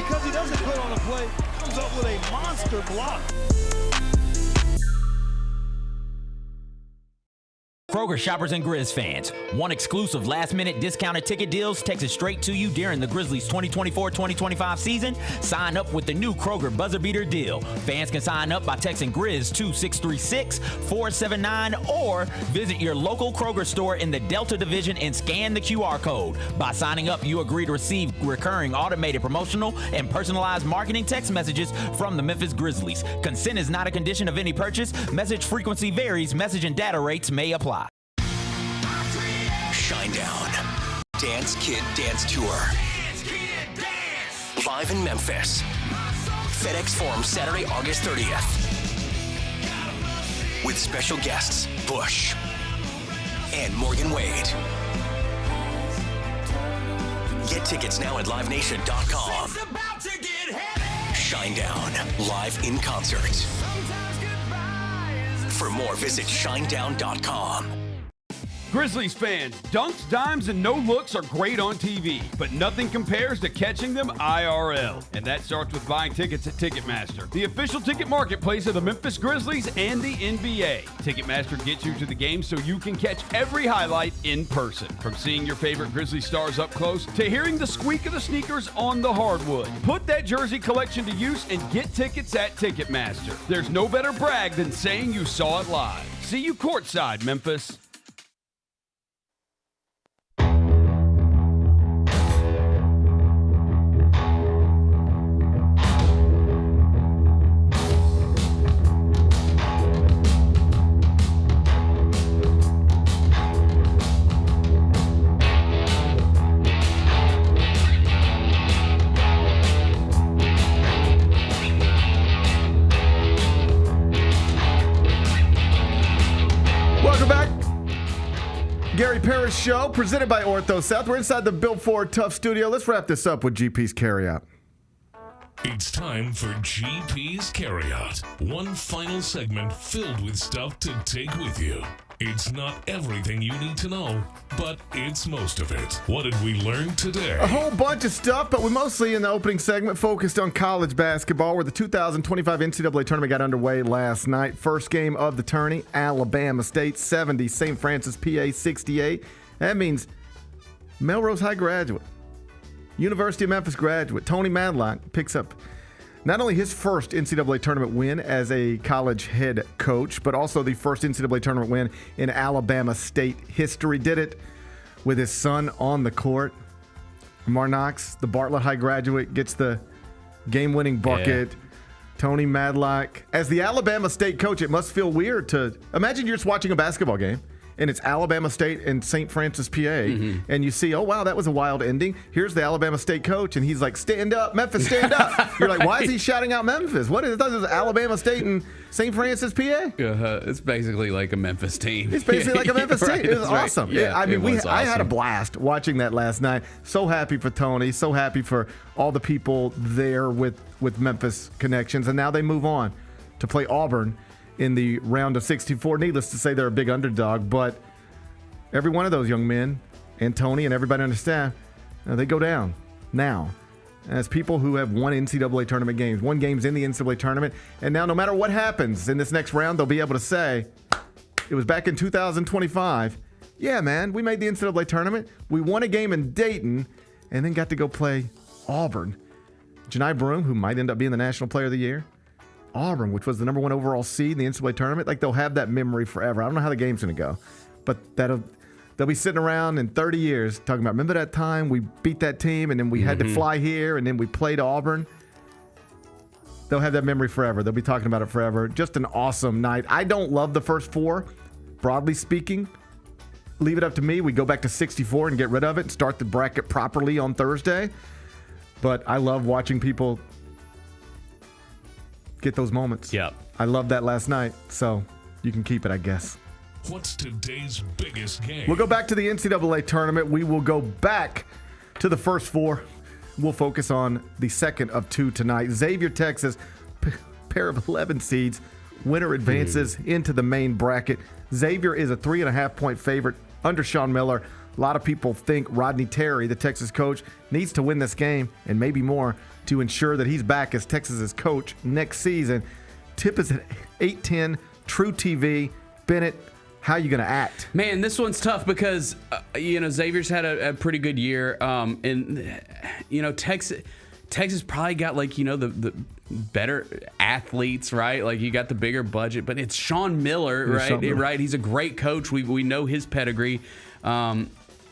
Because he doesn't put on a play, comes up with a monster block. Kroger shoppers and Grizz fans, one exclusive last-minute discounted ticket deals texted straight to you during the Grizzlies 2024-2025 season. Sign up with the new Kroger Buzzer Beater deal. Fans can sign up by texting Grizz to 636-479 or visit your local Kroger store in the Delta Division and scan the QR code. By signing up, you agree to receive recurring automated promotional and personalized marketing text messages from the Memphis Grizzlies. Consent is not a condition of any purchase. Message frequency varies. Message and data rates may apply. Shinedown. Dance Kid Dance Tour. Live in Memphis. FedEx Forum, Saturday, August 30th. With special guests, Bush and Morgan Wade. Get tickets now at LiveNation.com. Shinedown, live in concert. For more, visit Shinedown.com. Grizzlies fans, dunks, dimes, and no-looks are great on TV, but nothing compares to catching them IRL. And that starts with buying tickets at Ticketmaster, the official ticket marketplace of the Memphis Grizzlies and the NBA. Ticketmaster gets you to the game so you can catch every highlight in person. From seeing your favorite Grizzlies stars up close to hearing the squeak of the sneakers on the hardwood. Put that jersey collection to use and get tickets at Ticketmaster. There's no better brag than saying you saw it live. See you courtside, Memphis. Parrish Show, presented by Ortho South. We're inside the Built Ford Tough studio. Let's wrap this up with GP's Carryout. It's time for GP's Carryout. One final segment filled with stuff to take with you. It's not everything you need to know, but it's most of it. What did we learn today? A whole bunch of stuff, but we mostly in the opening segment focused on college basketball, where the 2025 NCAA Tournament got underway last night. First game of the tourney, Alabama State 70, St. Francis, PA 68. That means Melrose High graduate, University of Memphis graduate, Tony Madlock picks up not only his first NCAA tournament win as a college head coach, but also the first NCAA tournament win in Alabama State history. Did it with his son on the court. Amarr Knox, the Bartlett High graduate, gets the game-winning bucket. Yeah. Tony Madlock. As the Alabama State coach, it must feel weird to imagine you're just watching a basketball game and it's Alabama State and St. Francis, PA, and you see, oh, wow, that was a wild ending. Here's the Alabama State coach, and he's like, stand up, Memphis, stand up. You're like, why is he shouting out Memphis? What is this? Alabama State and St. Francis, PA? It's basically like a Memphis team. It's basically like a Memphis right, team. It was awesome. Right. Yeah, I mean, awesome. I had a blast watching that last night. So happy for Tony. So happy for all the people there with Memphis connections. And now they move on to play Auburn in the round of 64. Needless to say, they're a big underdog, but every one of those young men and Tony and everybody on the staff, they go down now as people who have won NCAA tournament games, won games in the NCAA tournament, and now no matter what happens in this next round, they'll be able to say, it was back in 2025. Yeah, man, we made the NCAA tournament. We won a game in Dayton and then got to go play Auburn. Janai Broome, who might end up being the National Player of the Year. Auburn, which was the #1 overall seed in the NCAA tournament. Like, they'll have that memory forever. I don't know how the game's going to go, but they'll be sitting around in 30 years talking about, remember that time we beat that team and then we had to fly here and then we played Auburn? They'll have that memory forever. They'll be talking about it forever. Just an awesome night. I don't love the first four, broadly speaking. Leave it up to me. We go back to 64 and get rid of it and start the bracket properly on Thursday. But I love watching people get those moments. Yep. I loved that last night, so you can keep it, I guess. What's today's biggest game? We'll go back to the NCAA tournament. We will go back to the first four. We'll focus on the second of two tonight. Xavier, Texas, pair of 11 seeds. Winner advances into the main bracket. Xavier is a 3.5-point favorite under Sean Miller. A lot of people think Rodney Terry, the Texas coach, needs to win this game and maybe more to ensure that he's back as Texas's coach next season. Tip is at 8:10, True TV. Bennett, how are you going to act? Man, this one's tough because, Xavier's had a pretty good year. And Texas probably got, the better athletes, right? Like, you got the bigger budget, but it's Sean Miller, right? Right. He's a great coach. We know his pedigree.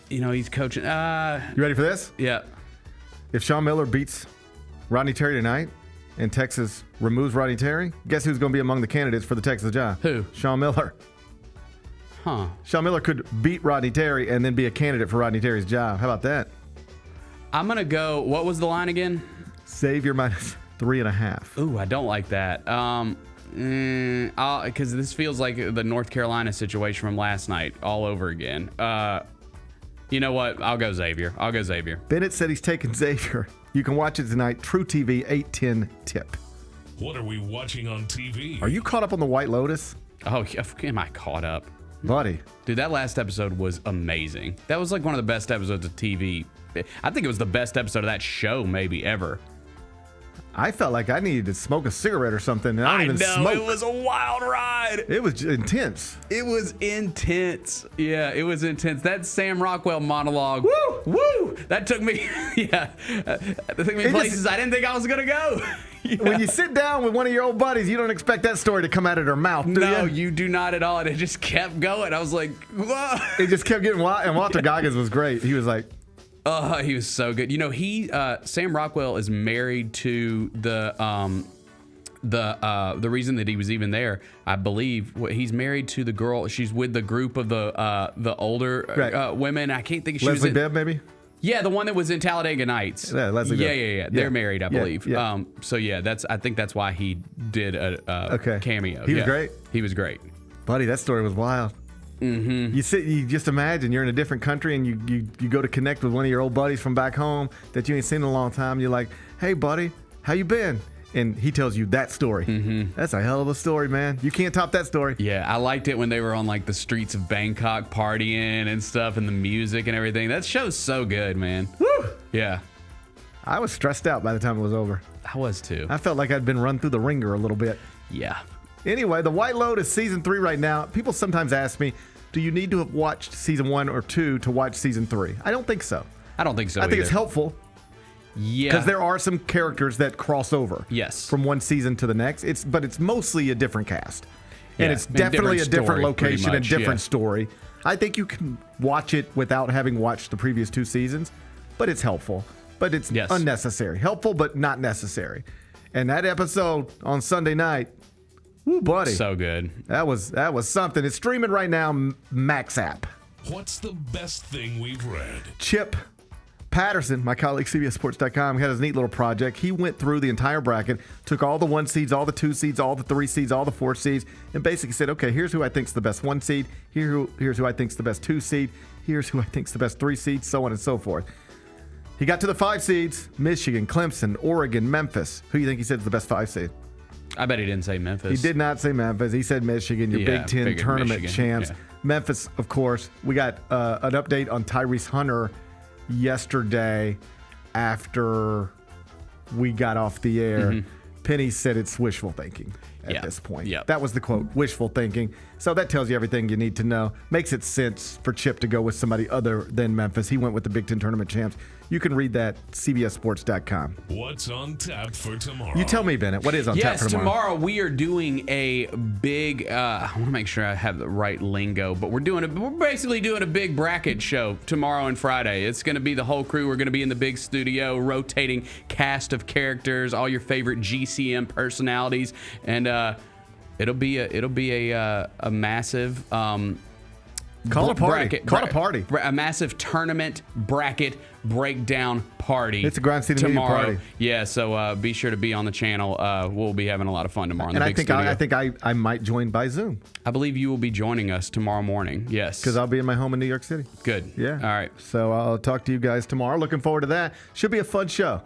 He's coaching. You ready for this? Yeah. If Sean Miller beats Rodney Terry tonight and Texas removes Rodney Terry, guess who's going to be among the candidates for the Texas job? Who? Sean Miller. Huh. Sean Miller could beat Rodney Terry and then be a candidate for Rodney Terry's job. How about that? I'm going to go, what was the line again? Xavier minus 3.5. Ooh, I don't like that. Because this feels like the North Carolina situation from last night all over again. You know what? I'll go Xavier. Bennett said he's taking Xavier. You can watch it tonight. True TV, 8:10 tip. What are we watching on TV? Are you caught up on the White Lotus? Oh, am I caught up? Buddy. Dude, that last episode was amazing. That was like one of the best episodes of TV. I think it was the best episode of that show maybe ever. I felt like I needed to smoke a cigarette or something, and I don't even smoke. It was a wild ride. It was intense. It was intense. Yeah, it was intense. That Sam Rockwell monologue. Woo! Woo! That took me, that took me places I didn't think I was going to go. Yeah. When you sit down with one of your old buddies, you don't expect that story to come out of their mouth, do No, you? you do not at all. And it just kept going. I was like, whoa. It just kept getting wild. And Walter Goggins was great. He was like, he was so good. Sam Rockwell is married to the reason that he was even there, I believe, he's married to the girl. She's with the group of the older women. I can't think of Leslie Bibb, maybe? Yeah, the one that was in Talladega Nights. Yeah, Leslie Bibb. Yeah. They're married, I believe. Yeah. I think that's why he did a cameo. He was great. He was great. Buddy, that story was wild. Mm-hmm. You just imagine you're in a different country and you go to connect with one of your old buddies from back home that you ain't seen in a long time. You're like, hey, buddy, how you been? And he tells you that story. Mm-hmm. That's a hell of a story, man. You can't top that story. Yeah, I liked it when they were on like the streets of Bangkok partying and stuff and the music and everything. That show's so good, man. Woo! Yeah. I was stressed out by the time it was over. I was too. I felt like I'd been run through the ringer a little bit. Yeah. Anyway, The White Lotus season 3 right now. People sometimes ask me, do you need to have watched season 1 or 2 to watch season 3? I don't think so. I don't think so I think it's helpful. Yeah. Because there are some characters that cross over. Yes. From one season to the next. But it's mostly a different cast. And it's definitely a different location and different story. I think you can watch it without having watched the previous 2 seasons, but it's helpful. But it's unnecessary. Helpful, but not necessary. And that episode on Sunday night, woo, buddy. So good. That was something. It's streaming right now, Max app. What's the best thing we've read? Chip Patterson, my colleague, CBSSports.com, had his neat little project. He went through the entire bracket, took all the 1 seeds, all the 2 seeds, all the 3 seeds, all the 4 seeds, and basically said, okay, here's who I think's the best 1 seed. Here's who I think's the best 2 seed. Here's who I think's the best 3 seeds, so on and so forth. He got to the 5 seeds: Michigan, Clemson, Oregon, Memphis. Who do you think he said is the best 5 seed? I bet he didn't say Memphis. He did not say Memphis. He said Michigan, your Big Ten tournament champs. Yeah. Memphis, of course. We got an update on Tyrese Hunter yesterday after we got off the air. Mm-hmm. Penny said it's wishful thinking at this point. Yep. That was the quote, wishful thinking. So that tells you everything you need to know. Makes it sense for Chip to go with somebody other than Memphis. He went with the Big Ten tournament champs. You can read that, CBSSports.com. What's on tap for tomorrow? You tell me, Bennett. What is on tap for tomorrow? Yes, tomorrow we are doing a big, I want to make sure I have the right lingo, but we're basically doing a big bracket show tomorrow and Friday. It's going to be the whole crew. We're going to be in the big studio, rotating cast of characters, all your favorite GCM personalities, and it'll be a massive Call a party. Call it a party. A massive tournament bracket breakdown party. It's a Grind City Media party. Yeah, so be sure to be on the channel. We'll be having a lot of fun tomorrow. And I think I might join by Zoom. I believe you will be joining us tomorrow morning. Yes, because I'll be in my home in New York City. Good. Yeah. All right. So I'll talk to you guys tomorrow. Looking forward to that. Should be a fun show.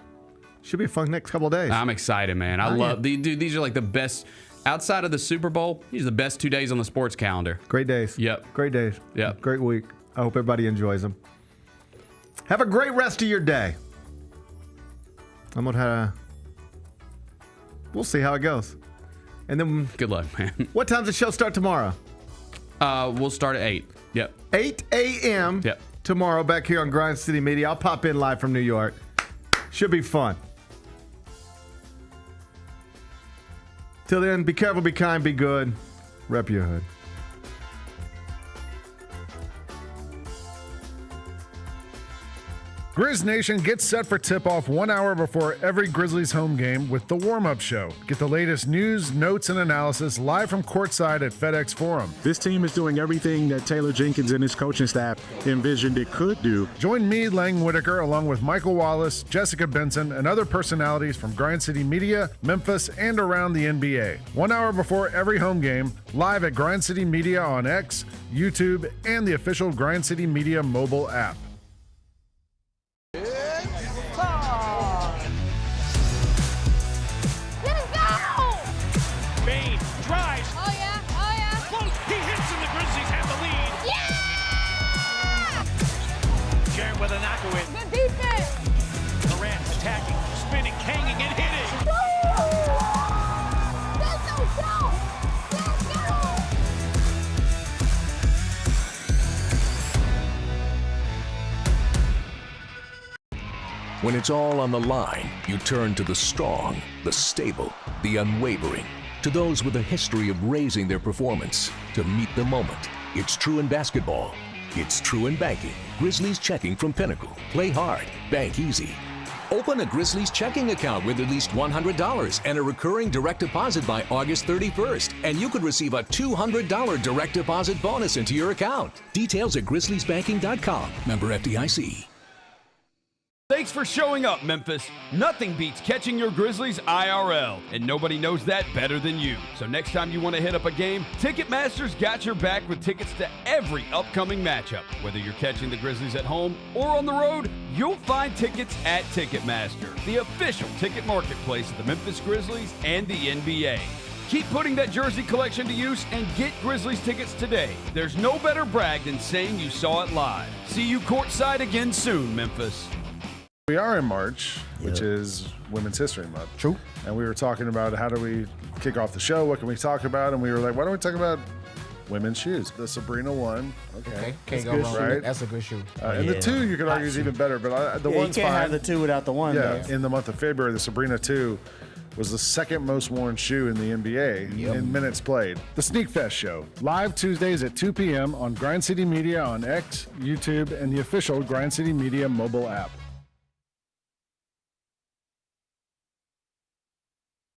Should be a fun next couple of days. I'm excited, man. I love these are like the best. Outside of the Super Bowl, these are the best 2 days on the sports calendar. Great days. Yep. Great days. Yep. Great week. I hope everybody enjoys them. Have a great rest of your day. We'll see how it goes. And then good luck, man. What time's the show start tomorrow? We'll start at 8. Yep. 8 a.m. Yep. Tomorrow back here on Grind City Media. I'll pop in live from New York. Should be fun. Till then, be careful, be kind, be good. Rep your hood. Grizz Nation gets set for tip-off 1 hour before every Grizzlies home game with the warm-up show. Get the latest news, notes, and analysis live from courtside at FedEx Forum. This team is doing everything that Taylor Jenkins and his coaching staff envisioned it could do. Join me, Lang Whitaker, along with Michael Wallace, Jessica Benson, and other personalities from Grind City Media, Memphis, and around the NBA. 1 hour before every home game, live at Grind City Media on X, YouTube, and the official Grind City Media mobile app. With a knockaway. Good defense. Durant attacking, spinning, hanging, and hitting. When it's all on the line, you turn to the strong, the stable, the unwavering. To those with a history of raising their performance, to meet the moment. It's true in basketball. It's true in banking. Grizzlies Checking from Pinnacle. Play hard, bank easy. Open a Grizzlies checking account with at least $100 and a recurring direct deposit by August 31st, and you could receive a $200 direct deposit bonus into your account. Details at grizzliesbanking.com. Member FDIC. Thanks for showing up, Memphis. Nothing beats catching your Grizzlies IRL, and nobody knows that better than you. So next time you want to hit up a game, Ticketmaster's got your back with tickets to every upcoming matchup. Whether you're catching the Grizzlies at home or on the road, you'll find tickets at Ticketmaster, the official ticket marketplace of the Memphis Grizzlies and the NBA. Keep putting that jersey collection to use and get Grizzlies tickets today. There's no better brag than saying you saw it live. See you courtside again soon, Memphis. We are in March, which is Women's History Month. True. And we were talking about how do we kick off the show? What can we talk about? And we were like, why don't we talk about women's shoes? The Sabrina one. Okay. Can't go wrong. Right? That's a good shoe. And the two, you could argue, is even better. But the one's you can't fine. have the two without the one. Yeah. In the month of February, the Sabrina 2. was the second most worn shoe in the NBA in minutes played. The Sneak Fest Show, live Tuesdays at 2 p.m. on Grind City Media on X, YouTube, and the official Grind City Media mobile app.